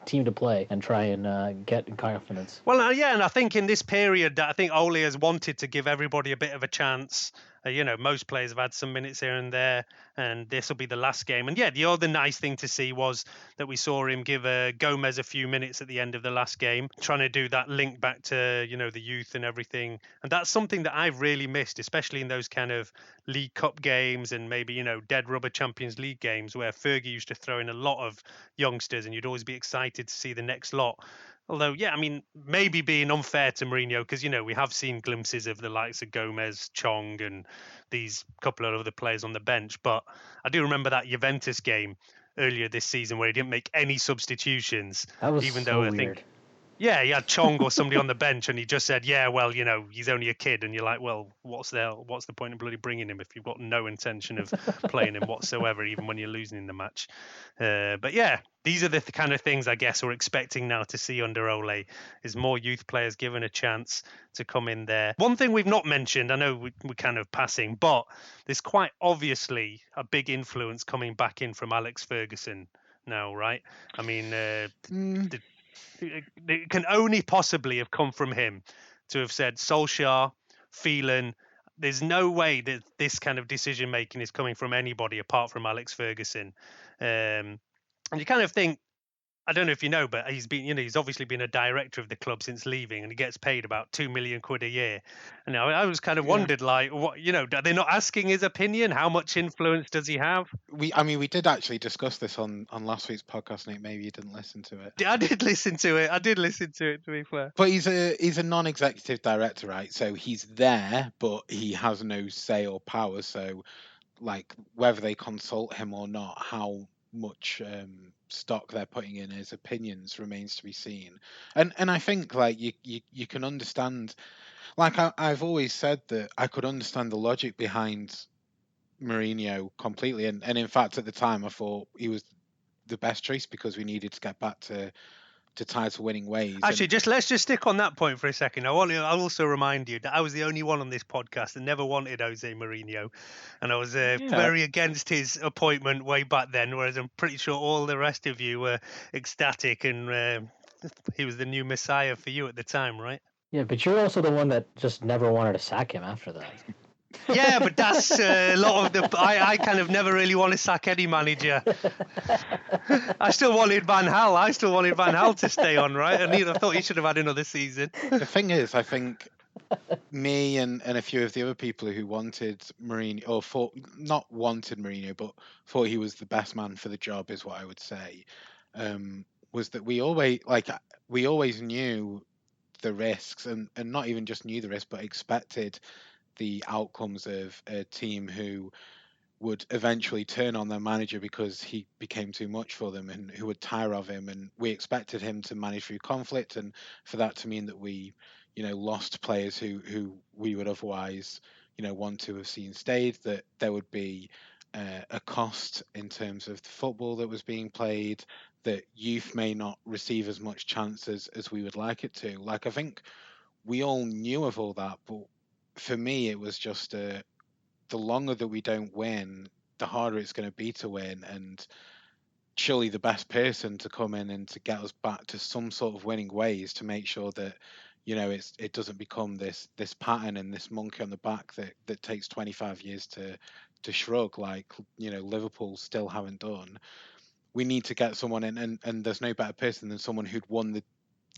team to play and try and get confidence. Well, yeah, and I think in this period, I think Ole has wanted to give everybody a bit of a chance. Most players have had some minutes here and there, and this will be the last game. And yeah, the other nice thing to see was that we saw him give Gomez a few minutes at the end of the last game, trying to do that link back to, the youth and everything. And that's something that I've really missed, especially in those kind of League Cup games and maybe, dead rubber Champions League games where Fergie used to throw in a lot of youngsters and you'd always be excited to see the next lot. Although, yeah, I mean, maybe being unfair to Mourinho because, we have seen glimpses of the likes of Gomez, Chong, and these couple of other players on the bench. But I do remember that Juventus game earlier this season where he didn't make any substitutions. That was even so though I weird. think, yeah, he had Chong or somebody on the bench and he just said, yeah, well, he's only a kid. And you're like, well, what's the point of bloody bringing him if you've got no intention of playing him whatsoever, even when you're losing in the match? But yeah, these are the kind of things I guess we're expecting now to see under Ole, is more youth players given a chance to come in there. One thing we've not mentioned, I know we're kind of passing, but there's quite obviously a big influence coming back in from Alex Ferguson now, right? I mean, it can only possibly have come from him to have said, Solskjaer, Phelan, there's no way that this kind of decision making is coming from anybody apart from Alex Ferguson. And you kind of think, I don't know if you know, but he's obviously been a director of the club since leaving, and he gets paid about £2 million a year. And I was kind of wondered, like, what, are they not asking his opinion? How much influence does he have? We did actually discuss this on last week's podcast, Nate. Maybe you didn't listen to it. I did listen to it, to be fair. But he's a non-executive director, right? So he's there, but he has no say or power. So, like, whether they consult him or not, how much stock they're putting in his opinions remains to be seen. And I think like you can understand, like I've always said that I could understand the logic behind Mourinho completely, and in fact at the time I thought he was the best choice because we needed to get back to title winning ways. Actually, let's just stick on that point for a second. I'll also remind you that I was the only one on this podcast that never wanted Jose Mourinho, and I was very against his appointment way back then. Whereas I'm pretty sure all the rest of you were ecstatic, and he was the new messiah for you at the time, right? Yeah, but you're also the one that just never wanted to sack him after that. Yeah, but that's a lot of the. I kind of never really want to sack any manager. I still wanted Van Gaal to stay on, right? And I thought he should have had another season. The thing is, I think me and a few of the other people who wanted Mourinho, or not wanted Mourinho, but thought he was the best man for the job, is what I would say, was that we always knew the risks, and not even just knew the risk, but expected the outcomes of a team who would eventually turn on their manager because he became too much for them, and who would tire of him. And we expected him to manage through conflict, and for that to mean that we, lost players who we would otherwise, want to have seen stayed. That there would be a cost in terms of the football that was being played. That youth may not receive as much chance as we would like it to. Like, I think we all knew of all that, but for me, it was just the longer that we don't win, the harder it's going to be to win. And surely the best person to come in and to get us back to some sort of winning ways, to make sure that it doesn't become this pattern and this monkey on the back that takes 25 years to shrug, like Liverpool still haven't done. We need to get someone in, and there's no better person than someone who'd won the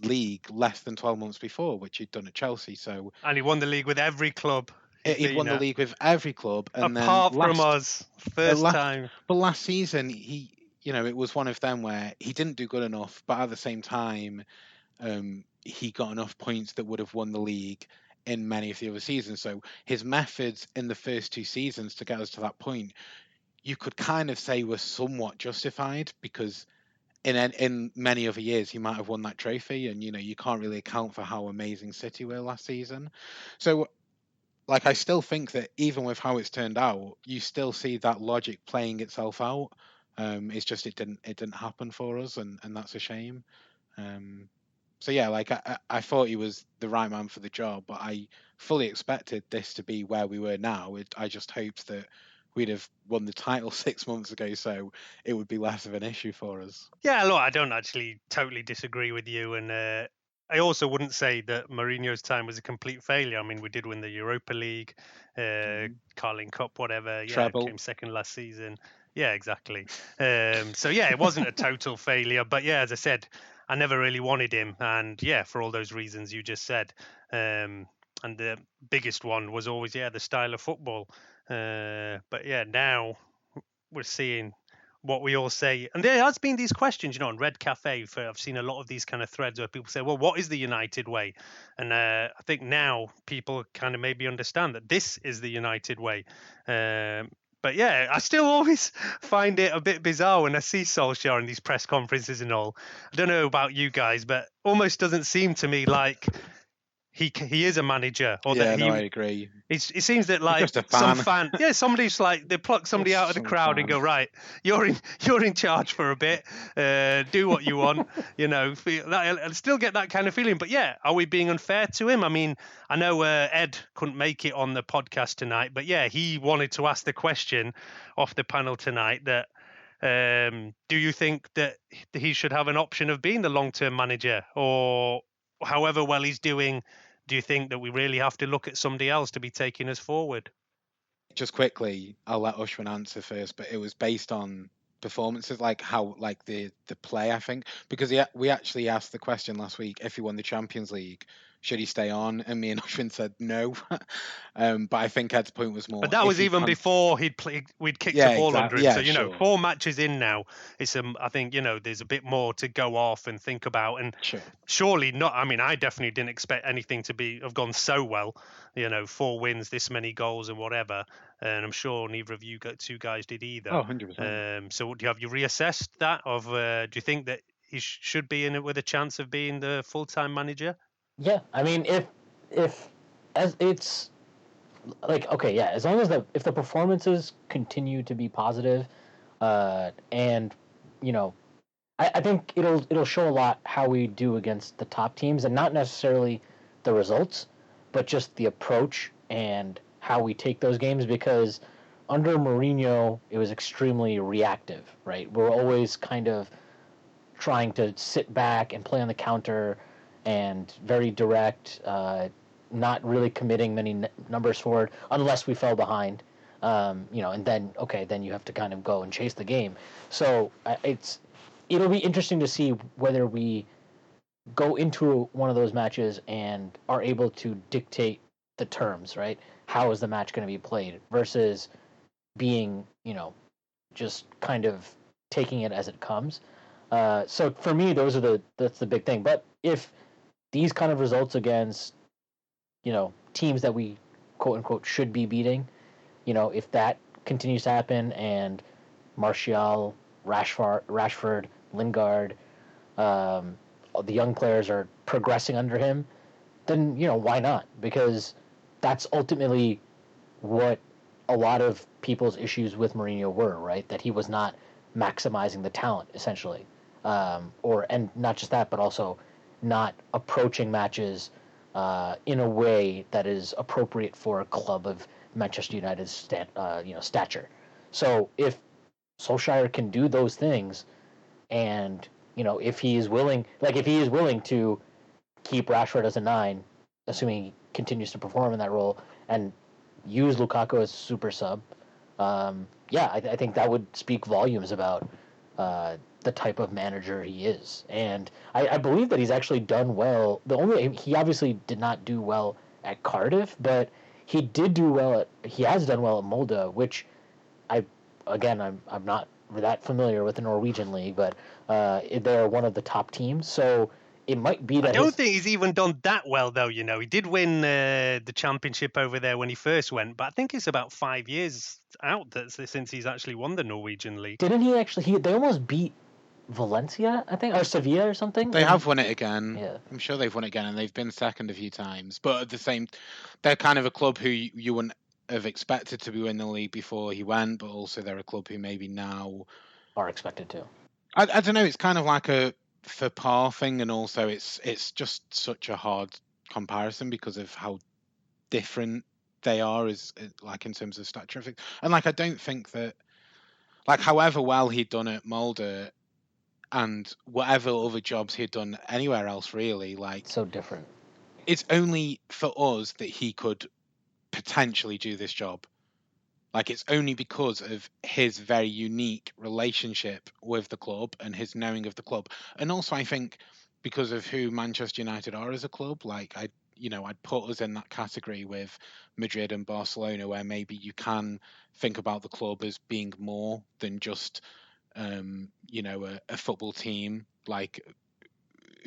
league less than 12 months before, which he'd done at Chelsea. So And he won the league with every club. he'd won the league with every club, and apart then from us, first time. But last season, he, it was one of them where he didn't do good enough, but at the same time, he got enough points that would have won the league in many of the other seasons. So his methods in the first two seasons to get us to that point, you could kind of say were somewhat justified, because in many other years he might have won that trophy, and you can't really account for how amazing City were last season. So, like, I still think that even with how it's turned out, you still see that logic playing itself out. It's just it didn't happen for us, and that's a shame. So yeah, like, I thought he was the right man for the job, but I fully expected this to be where we were now. I just hoped that we'd have won the title 6 months ago, so it would be less of an issue for us. Yeah, look, I don't actually totally disagree with you, and I also wouldn't say that Mourinho's time was a complete failure. I mean, we did win the Europa League, Carling Cup, whatever. Yeah, Treble. came second last season. Yeah, exactly. So yeah, it wasn't a total failure, but yeah, as I said, I never really wanted him, and yeah, for all those reasons you just said. And the biggest one was always the style of football. But yeah, now we're seeing what we all say, and there has been these questions, on Red Cafe. I've seen a lot of these kind of threads where people say, well, what is the United way? And I think now people kind of maybe understand that this is the United way. But yeah, I still always find it a bit bizarre when I see Solskjaer in these press conferences and all. I don't know about you guys, but almost doesn't seem to me like he is a manager, or that I agree. It seems that, like, just a some fan. somebody's like, they pluck somebody out of the crowd and go, right, you're in charge for a bit, do what you want, I still get that kind of feeling. But yeah, are we being unfair to him? I mean, I know Ed couldn't make it on the podcast tonight, but yeah, he wanted to ask the question off the panel tonight that, do you think that he should have an option of being the long-term manager, or however well he's doing? Do you think that we really have to look at somebody else to be taking us forward? Just quickly, I'll let Ashwin answer first, but it was based on performances, like how, like the play, I think, because we actually asked the question last week: if he won the Champions League, should he stay on? And me and Ashwin said no. But I think Ed's point was more. But that was even before we'd kicked the ball under him. Yeah, so sure. 4 matches in now, it's I think there's a bit more to go off and think about. And sure. Surely not. I mean, I definitely didn't expect anything to have gone so well. 4 wins, this many goals, and whatever. And I'm sure neither of you two guys did either. Oh, 100%. So have you reassessed that? Do you think that he should be in it with a chance of being the full-time manager? Yeah, I mean, if as it's like, okay, yeah, as long as if the performances continue to be positive, and I think it'll show a lot how we do against the top teams, and not necessarily the results, but just the approach and how we take those games. Because under Mourinho, it was extremely reactive, right? We're always kind of trying to sit back and play on the counter, and very direct, not really committing many numbers forward unless we fell behind, and then you have to kind of go and chase the game. So it'll be interesting to see whether we go into one of those matches and are able to dictate the terms, right? How is the match going to be played versus being, just kind of taking it as it comes. So for me, that's the big thing. But if these kind of results against, teams that we quote unquote should be beating, if that continues to happen and Martial, Rashford, Lingard, the young players are progressing under him, then why not? Because that's ultimately what a lot of people's issues with Mourinho were, right? That he was not maximizing the talent, essentially, and not just that, but also not approaching matches in a way that is appropriate for a club of Manchester United's stature. So if Solskjaer can do those things, and if he is willing, to keep Rashford as a 9, assuming he continues to perform in that role, and use Lukaku as a super sub, I think that would speak volumes about the type of manager he is. And I believe that he's actually done well. He obviously did not do well at Cardiff, but he has done well at Molde, which I'm not that familiar with the Norwegian league, but they're one of the top teams. So it might be that I don't think he's even done that well, though. He did win the championship over there when he first went, but I think it's about 5 years out since he's actually won the Norwegian league. Didn't he actually? They almost beat Valencia, I think, or Sevilla or something. They have won it again. Yeah. I'm sure they've won it again, and they've been second a few times. But at the same, they're kind of a club who you wouldn't have expected to be winning the league before he went, but also they're a club who maybe now are expected to. I don't know. It's kind of like a for par thing, and also it's just such a hard comparison because of how different they are as like in terms of stature. And like I don't think that like however well he'd done at Molde and whatever other jobs he'd done anywhere else really, like so different. It's only for us that he could potentially do this job. Like it's only because of his very unique relationship with the club and his knowing of the club. And also I think because of who Manchester United are as a club, like I'd put us in that category with Madrid and Barcelona where maybe you can think about the club as being more than just a football team like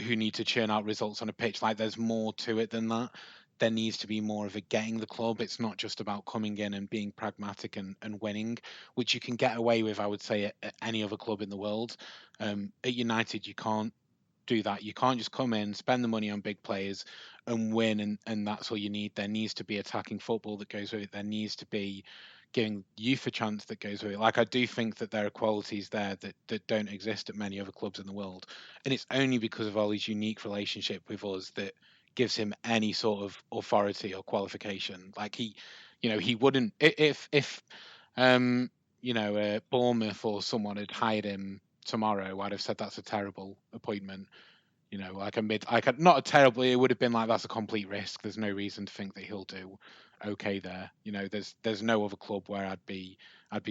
who need to churn out results on a pitch. Like there's more to it than that. There needs to be more of a getting the club. It's not just about coming in and being pragmatic and winning, which you can get away with, I would say, at any other club in the world. At United, you can't do that. You can't just come in, spend the money on big players and win, and that's all you need. There needs to be attacking football that goes with it. There needs to be giving youth a chance that goes with it. Like I do think that there are qualities there that don't exist at many other clubs in the world. And it's only because of Ollie's unique relationship with us that gives him any sort of authority or qualification. Like he wouldn't if Bournemouth or someone had hired him tomorrow, I'd have said that's a terrible appointment. Not a terrible. It would have been like that's a complete risk. There's no reason to think that he'll do okay there. There's no other club where I'd be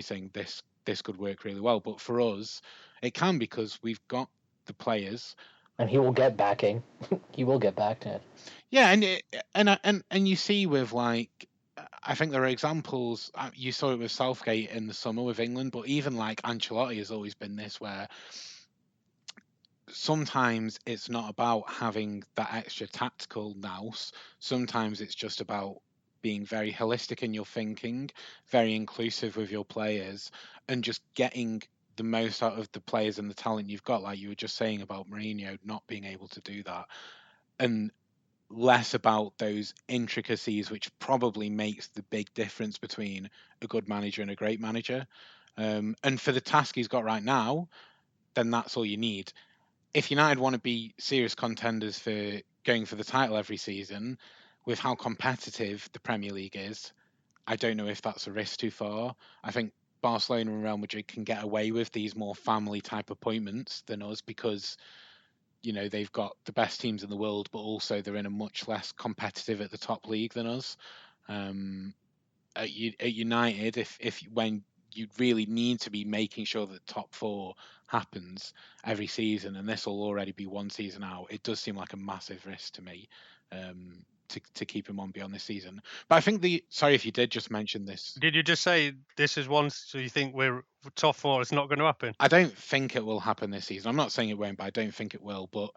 saying this could work really well. But for us, it can because we've got the players, and he will get backing. He will get backed it. Yeah, and you see with like. I think there are examples. You saw it with Southgate in the summer with England, but even like Ancelotti has always been this where sometimes it's not about having that extra tactical nous. Sometimes it's just about being very holistic in your thinking, very inclusive with your players, and just getting the most out of the players and the talent you've got. Like you were just saying about Mourinho not being able to do that, and less about those intricacies, which probably makes the big difference between a good manager and a great manager. And for the task he's got right now, then that's all you need. If United want to be serious contenders for going for the title every season, with how competitive the Premier League is, I don't know if that's a risk too far. I think Barcelona and Real Madrid can get away with these more family type appointments than us because they've got the best teams in the world, but also they're in a much less competitive at the top league than us. At United, if when you really need to be making sure that top 4 happens every season, and this will already be one season out, it does seem like a massive risk to me. to keep him on beyond this season. But I think sorry if you did just mention this. Did you just say this is one, so you think we're top 4, it's not going to happen? I don't think it will happen this season. I'm not saying it won't, but I don't think it will. But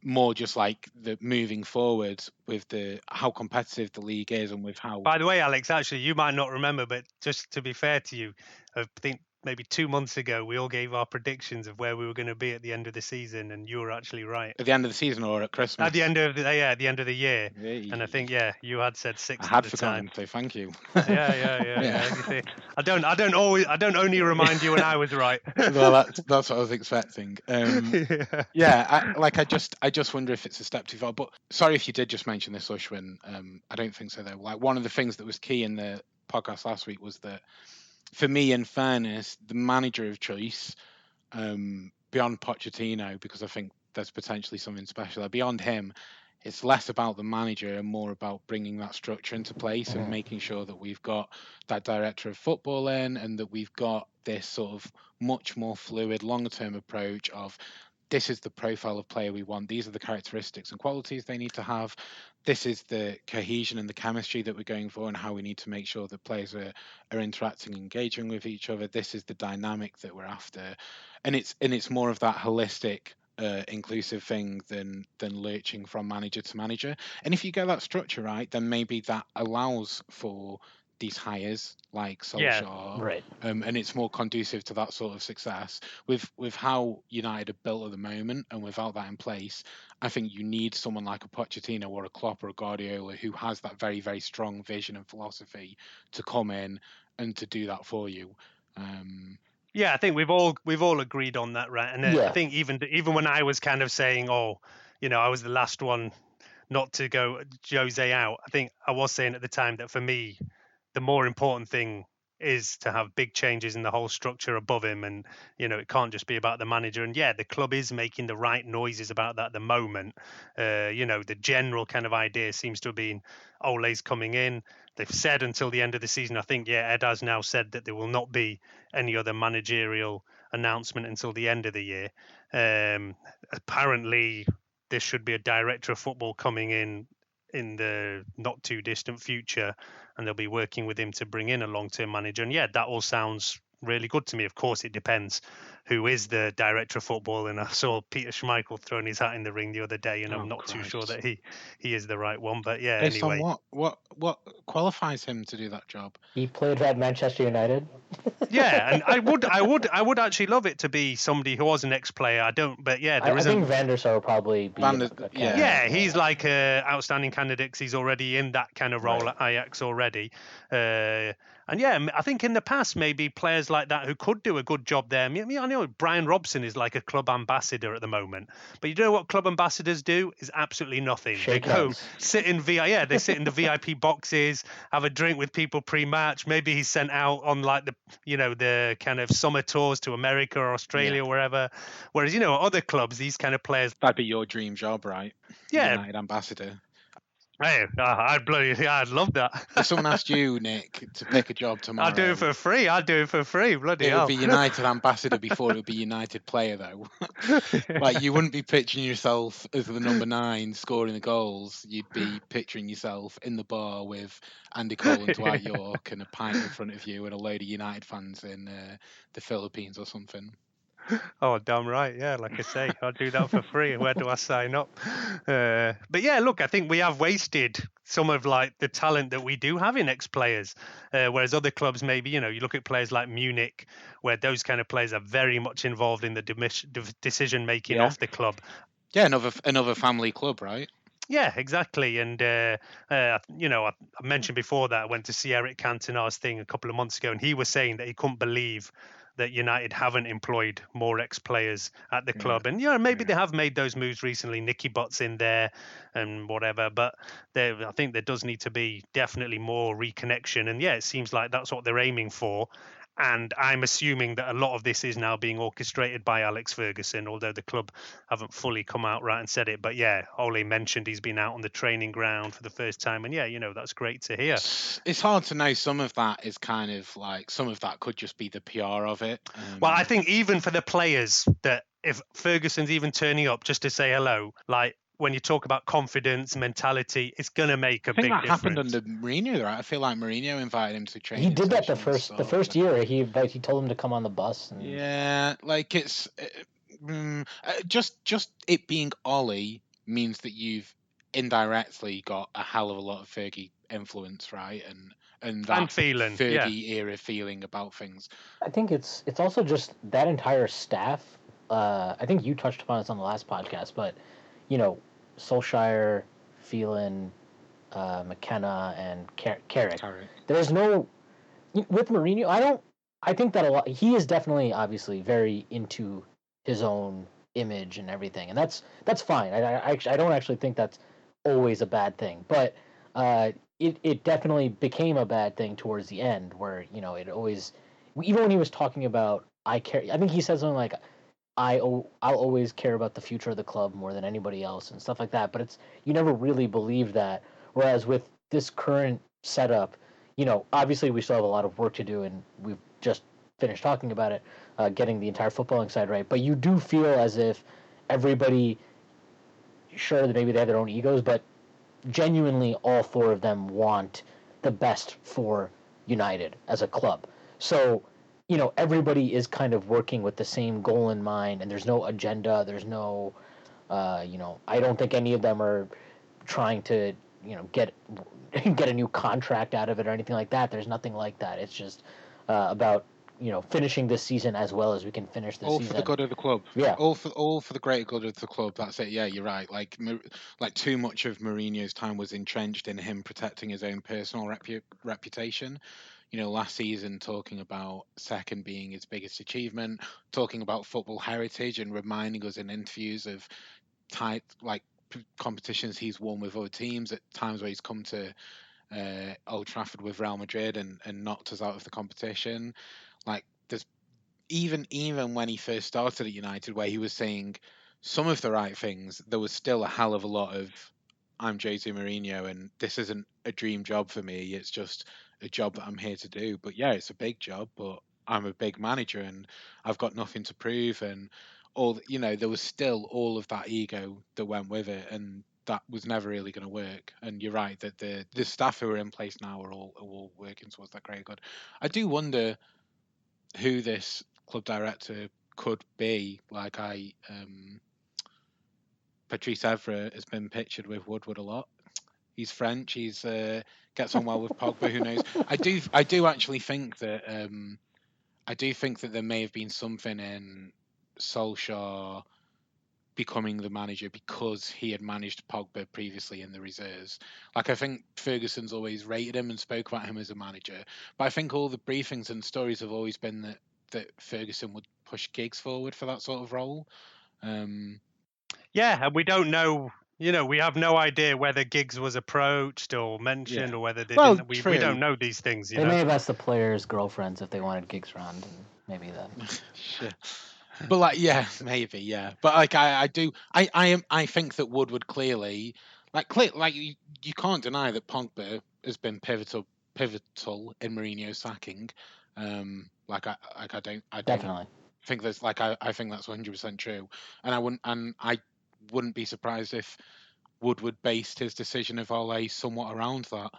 more just like the moving forward with how competitive the league is and with how... By the way, Alex, actually, you might not remember, but just to be fair to you, I think maybe 2 months ago, we all gave our predictions of where we were going to be at the end of the season, and you were actually right. At the end of the season or at Christmas? At the end of the year. Hey. And I think, you had said 6th I had at the forgotten, time. So thank you. Yeah. You see, I don't only remind you when I was right. Well, that's what I was expecting. I just wonder if it's a step too far. But sorry if you did just mention this, Ashwin. I don't think so though. Like, one of the things that was key in the podcast last week was that, for me, in fairness, the manager of choice, beyond Pochettino, because I think there's potentially something special there, beyond him, it's less about the manager and more about bringing that structure into place and making sure that we've got that director of football in, and that we've got this sort of much more fluid, longer-term approach of, this is the profile of player we want, these are the characteristics and qualities they need to have, this is the cohesion and the chemistry that we're going for, and how we need to make sure that players are interacting and engaging with each other. This is the dynamic that we're after, and it's more of that holistic, inclusive thing than lurching from manager to manager. And if you get that structure right, then maybe that allows for these hires like Solskjaer, right. And it's more conducive to that sort of success. With how United are built at the moment, and without that in place, I think you need someone like a Pochettino or a Klopp or a Guardiola who has that very, very strong vision and philosophy to come in and to do that for you. Yeah, I think we've all agreed on that, right? And I think even when I was kind of saying, I was the last one not to go Jose out, I think I was saying at the time that for me, the more important thing is to have big changes in the whole structure above him, and it can't just be about the manager. And the club is making the right noises about that at the moment. The general kind of idea seems to have been Ole's coming in. They've said until the end of the season. I think Ed has now said that there will not be any other managerial announcement until the end of the year. Apparently there should be a director of football coming in the not too distant future, and they'll be working with him to bring in a long-term manager. And that all sounds really good to me. Of course, it depends who is the director of football, and I saw Peter Schmeichel throwing his hat in the ring the other day, and I'm not too sure that he is the right one. But based anyway, on what qualifies him to do that job? He played at Manchester United. And I would actually love it to be somebody who was an ex-player. I don't, but I think Van der Sar will probably be. He's like outstanding candidate because he's already in that kind of role at Ajax already. I think in the past maybe players like that who could do a good job there. I know Brian Robson is like a club ambassador at the moment, but you know what club ambassadors do is absolutely nothing. They go sit in they sit in the VIP boxes, have a drink with people pre-match. Maybe he's sent out on like the kind of summer tours to America or Australia or wherever. Whereas other clubs, these kind of players, that'd be your dream job, right? United ambassador. Hey, I'd love that. If someone asked you, Nick, to pick a job tomorrow, I'd do it for free. Bloody hell. It would be United ambassador before it would be United player, though. Like, you wouldn't be picturing yourself as the number 9 scoring the goals. You'd be picturing yourself in the bar with Andy Cole and Dwight York and a pint in front of you and a load of United fans in the Philippines or something. Oh, damn right. Yeah, like I say, I'll do that for free. Where do I sign up? But look, I think we have wasted some of like the talent that we do have in ex-players. Whereas other clubs, maybe, you look at players like Munich, where those kind of players are very much involved in the decision-making off the club. Yeah, another family club, right? Yeah, exactly. And, I mentioned before that I went to see Eric Cantona's thing a couple of months ago, and he was saying that he couldn't believe that United haven't employed more ex-players at the club. And, maybe they have made those moves recently. Nicky Butt's in there and whatever. But I think there does need to be definitely more reconnection. And, it seems like that's what they're aiming for. And I'm assuming that a lot of this is now being orchestrated by Alex Ferguson, although the club haven't fully come out right and said it. But Ole mentioned he's been out on the training ground for the first time. And that's great to hear. It's hard to know. Some of that is kind of like, some of that could just be the PR of it. Well, I think even for the players, that if Ferguson's even turning up just to say hello, like, when you talk about confidence, mentality, it's going to make a I think big that difference. happened under Mourinho, right? I feel like Mourinho invited him to train. He did that the first year. He told him to come on the bus. And... Yeah, like it's just it being Ollie means that you've indirectly got a hell of a lot of Fergie influence, right? And that feeling, Fergie era feeling about things. I think it's also just that entire staff. I think you touched upon this on the last podcast, but Solskjaer, Phelan, McKenna, and Carrick. There's no with Mourinho. I think that a lot. He is definitely, obviously, very into his own image and everything, and that's fine. I don't actually think that's always a bad thing, but it definitely became a bad thing towards the end, where it always, even when he was talking about I care. I think he said something like, I'll always care about the future of the club more than anybody else and stuff like that. But you never really believe that. Whereas with this current setup, obviously we still have a lot of work to do, and we've just finished talking about it, getting the entire footballing side right. But you do feel as if everybody, sure that maybe they have their own egos, but genuinely all four of them want the best for United as a club. So everybody is kind of working with the same goal in mind, and there's no agenda. There's no, I don't think any of them are trying to, get a new contract out of it or anything like that. There's nothing like that. It's just about, finishing this season as well as we can finish this season. All for the good of the club. Yeah. All for the greater good of the club. That's it. Yeah, you're right. Like too much of Mourinho's time was entrenched in him protecting his own personal reputation. Last season talking about second being his biggest achievement, talking about football heritage and reminding us in interviews of competitions he's won with other teams at times where he's come to Old Trafford with Real Madrid and knocked us out of the competition. Like there's even when he first started at United, where he was saying some of the right things, there was still a hell of a lot of I'm Jose Mourinho and this isn't a dream job for me. It's just a job that I'm here to do. But yeah, it's a big job, but I'm a big manager and I've got nothing to prove. And there was still all of that ego that went with it, and that was never really going to work. And you're right that the staff who are in place now are all working towards that great good. I do wonder who this club director could be. Like Patrice Evra has been pictured with Woodward a lot. He's French. He's gets on well with Pogba. Who knows? I do actually think that there may have been something in Solskjaer becoming the manager because he had managed Pogba previously in the reserves. Like I think Ferguson's always rated him and spoke about him as a manager, but I think all the briefings and stories have always been that Ferguson would push Giggs forward for that sort of role. Yeah, and we don't know. We have no idea whether Giggs was approached or mentioned, or whether they didn't. We don't know these things. They may have asked the players' girlfriends if they wanted Giggs around, and maybe then. Sure. But maybe, yeah. But I think that Woodward clearly, you can't deny that Pogba has been pivotal in Mourinho's sacking. I Definitely think there's I think that's 100% true, and I wouldn't be surprised if Woodward based his decision of Ole somewhat around that.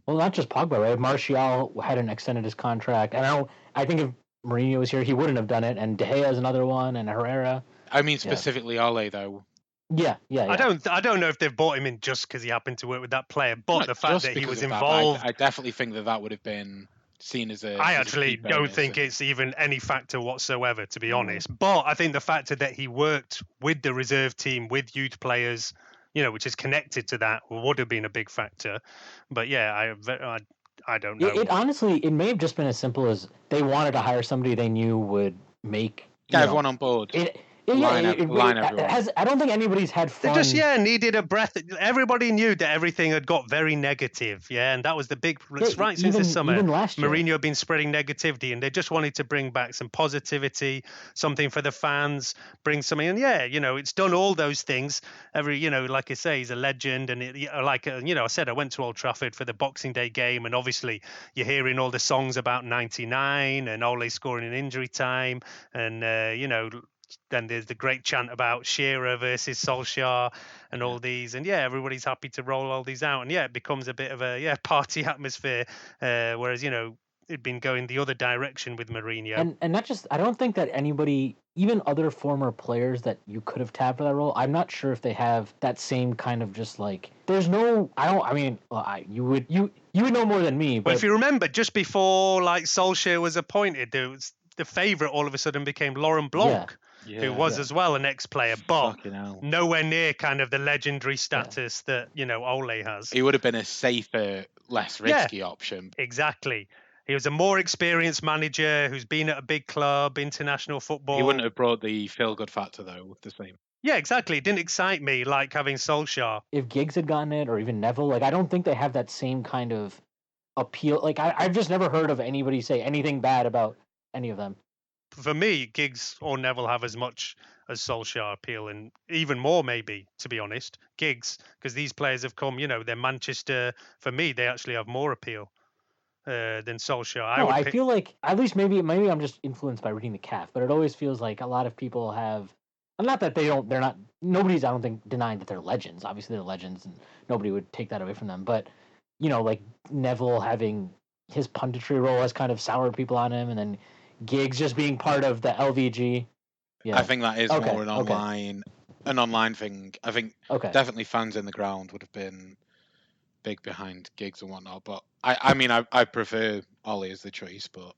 Well, not just Pogba, right? Martial hadn't extended his contract, and I think if Mourinho was here, he wouldn't have done it. And De Gea is another one, and Herrera. I mean specifically Ole though. Yeah. I don't know if they've bought him in just because he happened to work with that player, but the fact that he was involved. I definitely think that would have been seen as a. I actually don't think it's even any factor whatsoever, to be honest. But I think the factor that he worked with the reserve team, with youth players, which is connected to that, would have been a big factor. But yeah, I don't know. It honestly, it may have just been as simple as they wanted to hire somebody they knew would make everyone on board. Line everyone. I don't think anybody's had fun. They just needed a breath. Everybody knew that everything had got very negative, and that was the big right since the summer. Even last year. Mourinho had been spreading negativity, and they just wanted to bring back some positivity, something for the fans, bring something. And it's done all those things. Like I say, he's a legend, and I said I went to Old Trafford for the Boxing Day game, and obviously you're hearing all the songs about '99 and Ole scoring in injury time, and then there's the great chant about Shearer versus Solskjaer and all these, and everybody's happy to roll all these out, and it becomes a bit of a party atmosphere, whereas it'd been going the other direction with Mourinho. And not just, I don't think that anybody, even other former players that you could have tapped for that role, I'm not sure if they have that same kind of just like, there's no, you would know more than me. But if you remember, just before like Solskjaer was appointed, there was the favourite all of a sudden became Laurent Blanc, who was as well an ex-player, but nowhere near kind of the legendary status that, Ole has. He would have been a safer, less risky option. Exactly. He was a more experienced manager who's been at a big club, international football. He wouldn't have brought the feel-good factor, though, the same. Yeah, exactly. It didn't excite me like having Solskjaer. If Giggs had gotten it, or even Neville, like I don't think they have that same kind of appeal. Like I've just never heard of anybody say anything bad about any of them. For me, Giggs or Neville have as much as Solskjaer appeal, and even more maybe, to be honest. Giggs, because these players have come, they're Manchester. For me, they actually have more appeal than Solskjaer. I feel like, at least maybe I'm just influenced by reading the CAF, but it always feels like a lot of people have, not that nobody's, I don't think, denying that they're legends. Obviously they're legends and nobody would take that away from them, but like Neville having his punditry role has kind of soured people on him, and then Giggs just being part of the LVG. I think that is more an online thing. I think definitely fans in the ground would have been big behind Giggs and whatnot, but I prefer Ollie as the choice, but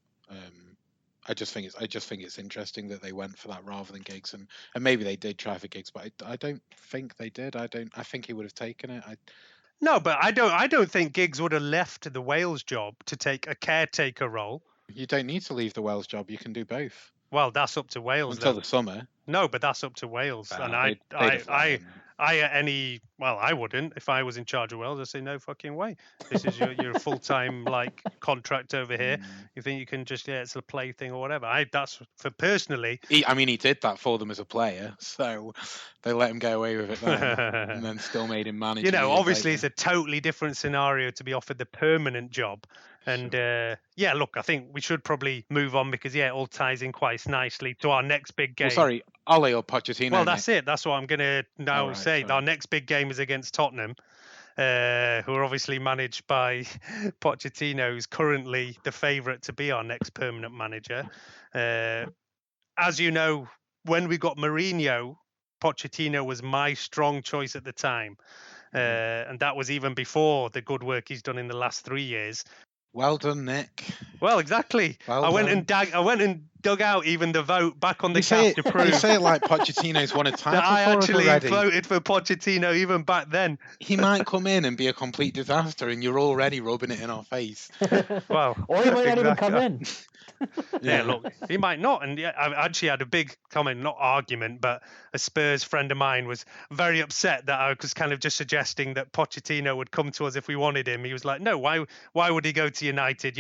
I just think it's interesting that they went for that rather than Giggs, and maybe they did try for Giggs, but I don't think they did. I think he would have taken it. No, but I don't think Giggs would have left the Wales job to take a caretaker role. You don't need to leave the Wales job. You can do both. Well, that's up to Wales until the summer. No, but that's up to Wales, and I wouldn't if I was in charge of Wales. I'd say no fucking way. This is your full time like contract over here. You think you can just it's a play thing or whatever? That's for personally. He did that for them as a player, so they let him get away with it then, and then still made him manage. Obviously it's a totally different scenario to be offered the permanent job. And look, I think we should probably move on because it all ties in quite nicely to our next big game. Well, sorry, Ole or Pochettino? Well, that's it. That's what I'm going to now say. Sorry. Our next big game is against Tottenham, who are obviously managed by Pochettino, who's currently the favourite to be our next permanent manager. As you know, when we got Mourinho, Pochettino was my strong choice at the time. And that was even before the good work he's done in the last 3 years. Well done, Nick. Well, exactly. I went and dug out even the vote back on the CAF to prove. You say it like Pochettino's won a title. I actually voted for Pochettino even back then. He might come in and be a complete disaster, and you're already rubbing it in our face. Well, or he might not even come in. Yeah, look, he might not. And I actually had a big comment, not argument, but a Spurs friend of mine was very upset that I was kind of just suggesting that Pochettino would come to us if we wanted him. He was like, no, why would he go to United?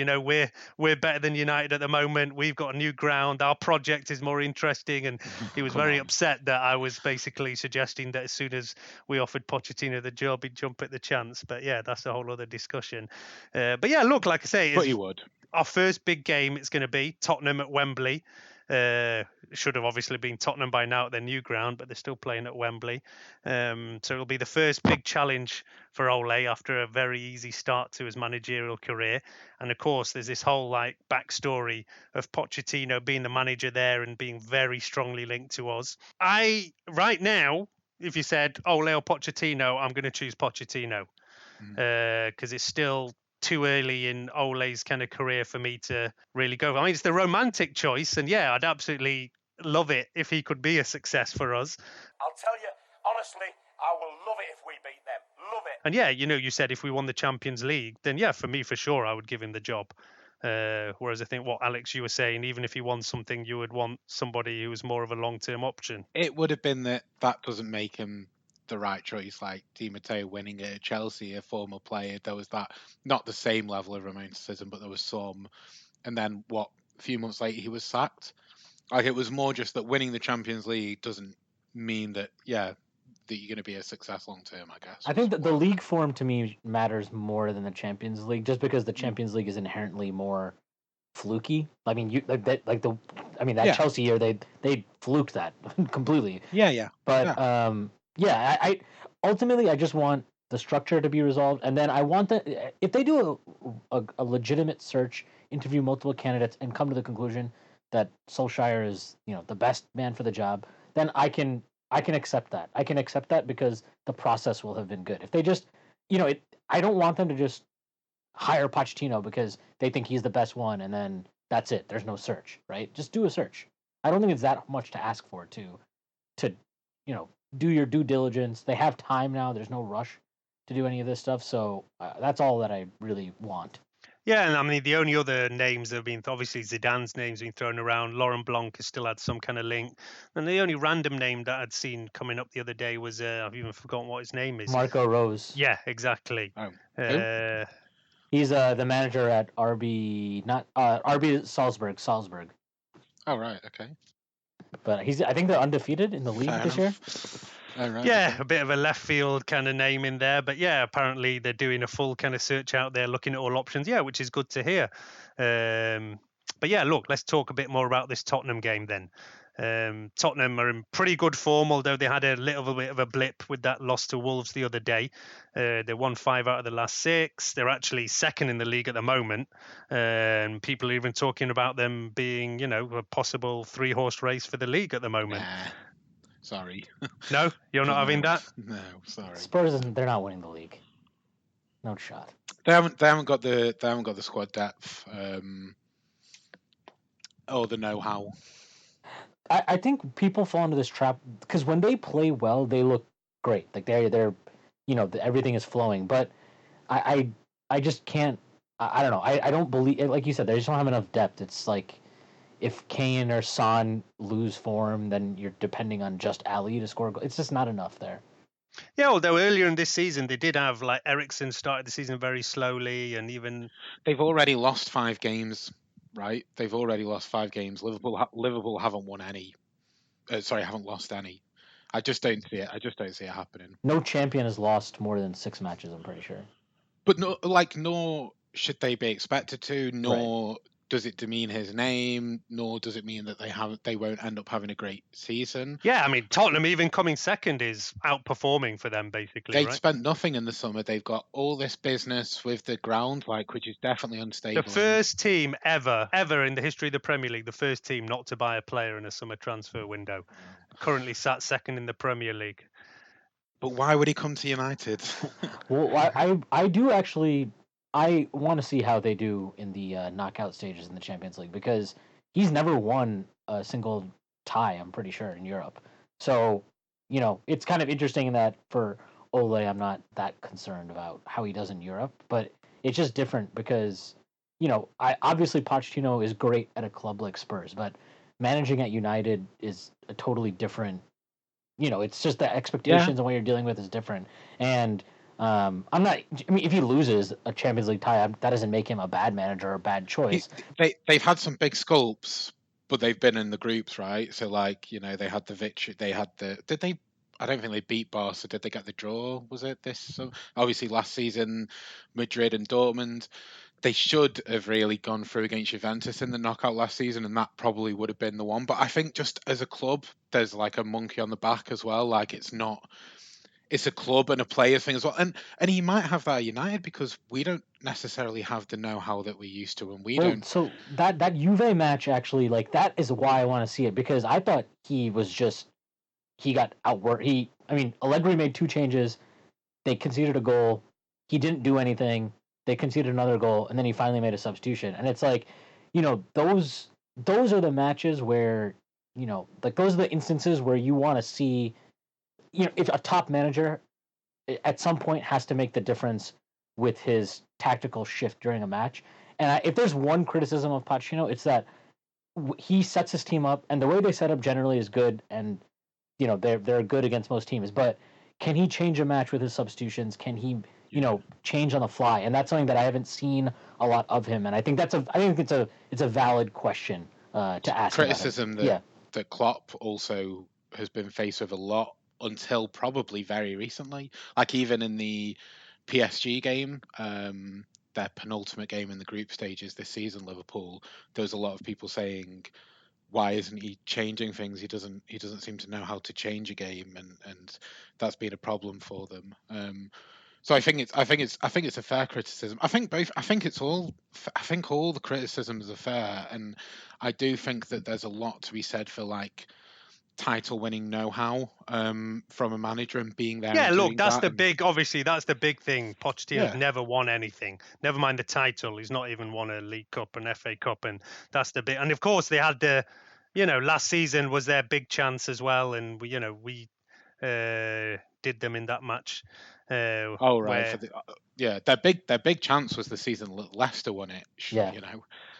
We're better than United at the moment. We've got a new ground. Our project is more interesting. And he was very upset that I was basically suggesting that as soon as we offered Pochettino the job, he'd jump at the chance. But that's a whole other discussion. But look, like I say, but you would. Our first big game, it's going to be Tottenham at Wembley. Should have obviously been Tottenham by now at their new ground, but they're still playing at Wembley. So it'll be the first big challenge for Ole after a very easy start to his managerial career. And of course, there's this whole backstory of Pochettino being the manager there and being very strongly linked to us. Right now, if you said Ole or Pochettino, I'm going to choose Pochettino because it's still too early in Ole's kind of career for me to really go. I mean, it's the romantic choice, and I'd absolutely love it if he could be a success for us. I'll tell you, honestly, I will love it if we beat them. Love it. And you said if we won the Champions League, then for me, for sure, I would give him the job. Whereas I think what Alex, you were saying, even if he won something, you would want somebody who was more of a long-term option. It would have been that doesn't make him the right choice, like Di Matteo winning at Chelsea, a former player. There was that, not the same level of romanticism, but there was some. And then a few months later he was sacked. Like, it was more just that winning the Champions League doesn't mean that that you're going to be a success long term, I guess. I think that the league form to me matters more than the Champions League, just because the Champions League is inherently more fluky. I mean, that Yeah. Chelsea year they fluked that completely. Yeah. But I ultimately I just want the structure to be resolved, and then I want that if they do a legitimate search, interview multiple candidates, and come to the conclusion that Solskjaer is the best man for the job, then I can accept that. I can accept that because the process will have been good. If they just I don't want them to just hire Pochettino because they think he's the best one, and then that's it. There's no search, right? Just do a search. I don't think it's that much to ask for to do your due diligence. They have time now. There's no rush to do any of this stuff. So that's all that I really want. Yeah, and I mean the only other names that have been obviously Zidane's name's been thrown around. Laurent Blanc has still had some kind of link, and the only random name that I'd seen coming up the other day was I've even forgotten what his name is. Marco Rose. Yeah, exactly. Oh. He's the manager at RB, not RB Salzburg. Oh right, okay. But I think they're undefeated in the league this year. Oh, right, yeah, okay. a bit of a left field kind of name in there, but yeah, apparently they're doing a full kind of search out there, looking at all options. Yeah, which is good to hear. But yeah, look, let's talk a bit more about this Tottenham game then. Tottenham are in pretty good form, although they had a little bit of a blip with that loss to Wolves the other day. They won 5 out of the last 6. They're actually second in the league at the moment. People are even talking about them being, a possible 3-horse race for the league at the moment. Nah, sorry. No, you're not having that? No, sorry. Spurs they're not winning the league. No shot. They haven't got the squad depth or the know-how. I think people fall into this trap because when they play well, they look great. Like they're everything is flowing. But I just can't. I don't know. I don't believe, like you said, they just don't have enough depth. It's like if Kane or Son lose form, then you're depending on just Ali to score. It's just not enough there. Yeah, although earlier in this season they did have like Eriksen started the season very slowly, and even they've already lost 5 games. Right, they've already lost 5 games. Liverpool haven't won any. Haven't lost any. I just don't see it happening. No champion has lost more than 6 matches. I'm pretty sure. But nor should they be expected to. Nor does it demean his name. Nor does it mean that they won't end up having a great season. Yeah, I mean Tottenham even coming second is outperforming for them basically. They right? spent nothing in the summer. They've got all this business with the ground, which is definitely unstable. The first team ever in the history of the Premier League, the first team not to buy a player in a summer transfer window. Currently sat second in the Premier League. But why would he come to United? Well, I do actually. I want to see how they do in the knockout stages in the Champions League because he's never won a single tie, I'm pretty sure, in Europe. So, it's kind of interesting that for Ole, I'm not that concerned about how he does in Europe, but it's just different because, obviously Pochettino is great at a club like Spurs, but managing at United is a totally different, it's just the expectations and what you're dealing with is different. And if he loses a Champions League tie, that doesn't make him a bad manager or a bad choice. They've had some big sculpts, but they've been in the groups, right? So, they had the victory. They had did they? I don't think they beat Barca. Did they get the draw? Was it this? So obviously, last season, Madrid and Dortmund. They should have really gone through against Juventus in the knockout last season, and that probably would have been the one. But I think just as a club, there's like a monkey on the back as well. Like it's a club and a player thing as well. And he might have that at United because we don't necessarily have the know-how that we used to, and we don't. So that Juve match actually, that is why I want to see it because I thought he got outworked. Allegri made 2 changes. They conceded a goal. He didn't do anything. They conceded another goal, and then he finally made a substitution. And it's like, those are the matches where, those are the instances where you want to see, if a top manager at some point has to make the difference with his tactical shift during a match. And if there's one criticism of Pochettino, it's that he sets his team up, and the way they set up generally is good, and they're good against most teams. But can he change a match with his substitutions? Can he change on the fly? And that's something that I haven't seen a lot of him. And I think it's a valid question to ask. Criticism that Klopp also has been faced with a lot until probably very recently. Like even in the PSG game, their penultimate game in the group stages this season, Liverpool, there was a lot of people saying, why isn't he changing things? He doesn't seem to know how to change a game, and that's been a problem for them. So I think it's a fair criticism. I think all the criticisms are fair, and I do think that there's a lot to be said for like title winning know-how from a manager and being there Yeah, and look, doing that's that. the And big. Obviously, that's the big thing. Pochettino's yeah, never won anything. Never mind the title. He's not even won a League Cup, an FA Cup, and that's the big. And of course, they had last season was their big chance as well, and we did them in that match. oh right, Where their big chance was the season Leicester won it. Yeah.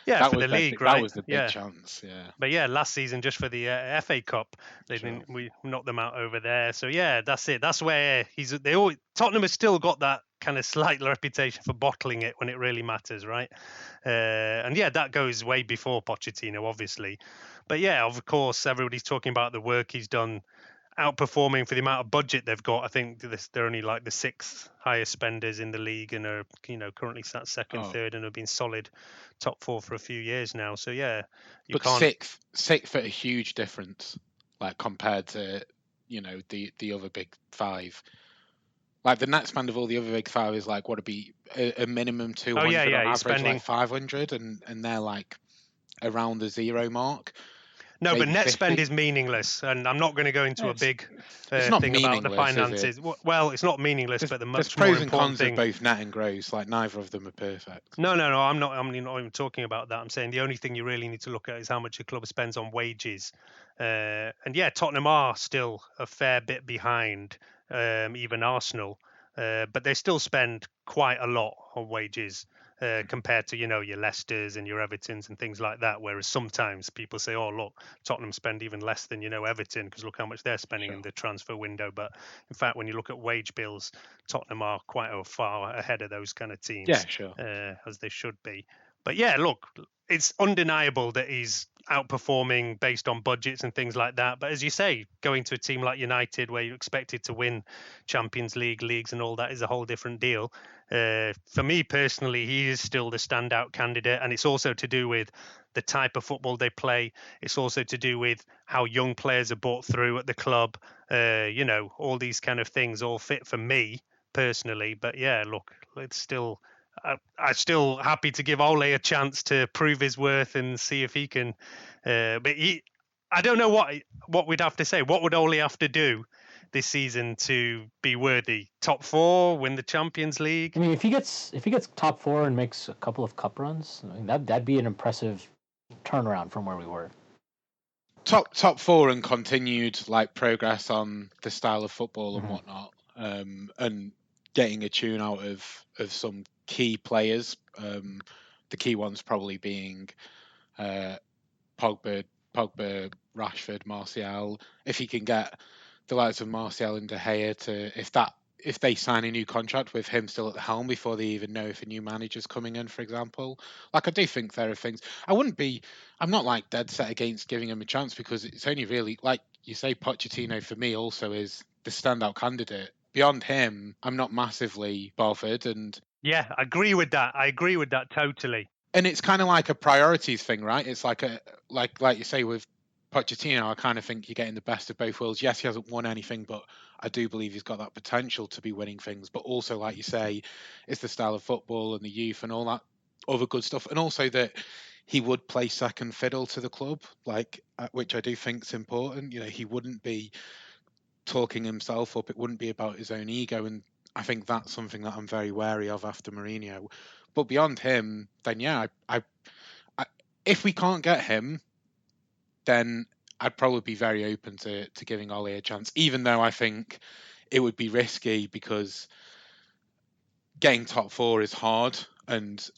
Yeah, That for was the league, that right? was the big Yeah. chance. Yeah, But yeah, last season just for the FA Cup, sure. we knocked them out over there. So yeah, that's it. That's where Tottenham has still got that kind of slight reputation for bottling it when it really matters, right? And yeah, that goes way before Pochettino, obviously. But yeah, of course, everybody's talking about the work he's done, outperforming for the amount of budget they've got. I think they're only like the sixth highest spenders in the league, and are currently sat second, Oh, third, and have been solid top four for a few years now. So yeah, you but can't. sixth at a huge difference, like compared to the other big five. Like the net spend of all the other big five is like what would be a minimum Oh 200 yeah, on he's average, spending. like 500, and they're like around the zero mark, No, but maybe net spend 50. is meaningless, and I'm not going to go into a It's big it's not thing about the meaningless, is it? finances. Well, it's not meaningless, but the There's much more pros and important cons of thing. both net and gross. Like neither of them are perfect. No, I'm not. I'm not even talking about that. I'm saying the only thing you really need to look at is how much a club spends on wages. And yeah, Tottenham are still a fair bit behind, even Arsenal, but they still spend quite a lot on wages compared to your Leicesters and your Evertons and things like that. Whereas sometimes people say, "Oh, look, Tottenham spend even less than Everton because look how much they're spending in Sure. the transfer window." But in fact, when you look at wage bills, Tottenham are quite far ahead of those kind of Yeah, teams, sure. as they should be. But yeah, look, it's undeniable that he's outperforming based on budgets and things like that. But as you say, going to a team like United, where you're expected to win Champions League, leagues, and all that, is a whole different deal. For me personally, he is still the standout candidate, and it's also to do with the type of football they play. It's also to do with how young players are brought through at the club. All these kind of things all fit for me personally. But yeah, look, it's still. I'm still happy to give Ole a chance to prove his worth and see if he can. I don't know what we'd have to say. What would Ole have to do this season to be worthy? Top four, win the Champions League? I mean, if he gets top four and makes a couple of cup runs, I mean, that'd be an impressive turnaround from where we were. Top four and continued like progress on the style of football and whatnot, and getting a tune out of some key players. The key ones probably being Pogba, Rashford, Martial. If he can get the likes of Martial and De Gea if they sign a new contract with him still at the helm before they even know if a new manager's coming in, for example. Like I do think there are things I'm not like dead set against giving him a chance because it's only really like you say Pochettino for me also is the standout candidate. Beyond him, I'm not massively bothered and Yeah, I agree with that. I agree with that totally. and it's kind of like a priorities thing, right? It's like like you say with Pochettino, I kind of think you're getting the best of both worlds. Yes, he hasn't won anything, but I do believe he's got that potential to be winning things. But also, like you say, it's the style of football and the youth and all that other good stuff, and also that he would play second fiddle to the club, like which I do think is important. He wouldn't be talking himself up. It wouldn't be about his own ego, and I think that's something that I'm very wary of after Mourinho. But beyond him, then yeah, I if we can't get him, then I'd probably be very open to giving Ole a chance, even though I think it would be risky because getting top four is hard, and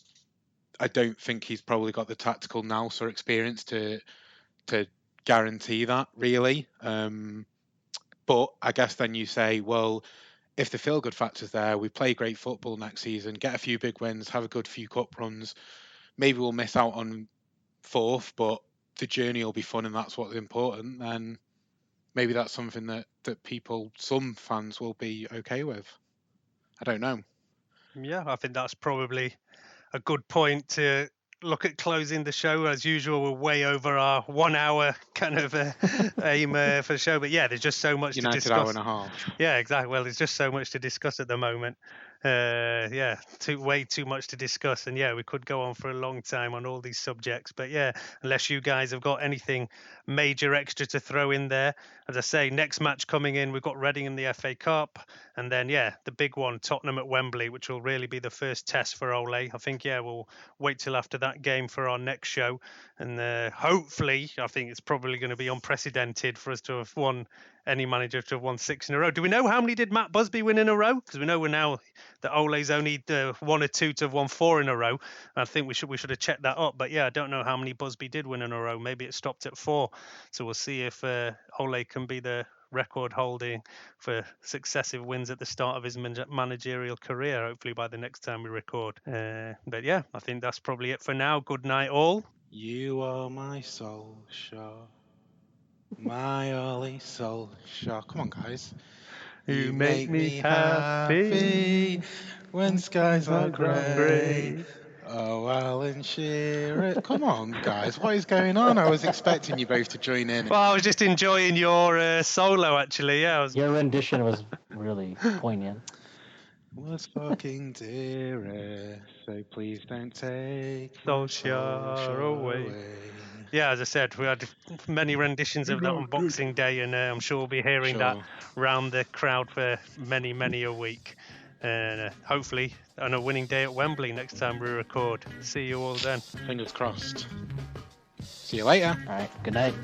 I don't think he's probably got the tactical nous or experience to guarantee that really. But I guess then you say, well, if the feel good factor's there, we play great football next season, get a few big wins, have a good few cup runs. Maybe we'll miss out on fourth, but the journey will be fun, and that's what's important. Then maybe that's something that some fans will be okay with. I don't know. Yeah, I think that's probably a good point to look at closing the show. As usual, we're way over our 1 hour kind of aim for the show. But yeah, there's just so much to United discuss. hour and a half. Yeah, exactly. Well, there's just so much to discuss at the moment. Yeah, way too much to discuss. And yeah, we could go on for a long time on all these subjects. But yeah, unless you guys have got anything major extra to throw in there. As I say, next match coming in, we've got Reading in the FA Cup. And then, yeah, the big one, Tottenham at Wembley, which will really be the first test for Ole. I think, yeah, we'll wait till after that game for our next show. And hopefully, I think it's probably going to be unprecedented for us to have won, any manager to have won 6 in a row. Do we know how many did Matt Busby win in a row? Because we know we're now that Ole's only 1 or 2 to have won 4 in a row. I think we should have checked that up. But yeah, I don't know how many Busby did win in a row. Maybe it stopped at 4. So we'll see if Ole can be the record holding for successive wins at the start of his managerial career, hopefully by the next time we record. But yeah, I think that's probably it for now. Good night all. You are my Solskjaer, my Ollie Solskjaer. Come on, guys. You make me happy when skies are grey. Oh, Alan Shearer. Come on, guys. What is going on? I was expecting you both to join in. Well, I was just enjoying your solo, actually. Yeah, Your rendition was really poignant. Was fucking dearest, so please don't take Solskjaer away. Yeah, as I said, we had many renditions of that on Boxing Day, and I'm sure we'll be hearing that round the crowd for many, many a week. And hopefully on a winning day at Wembley next time we record. See you all then. Fingers crossed. See you later. All right, good night.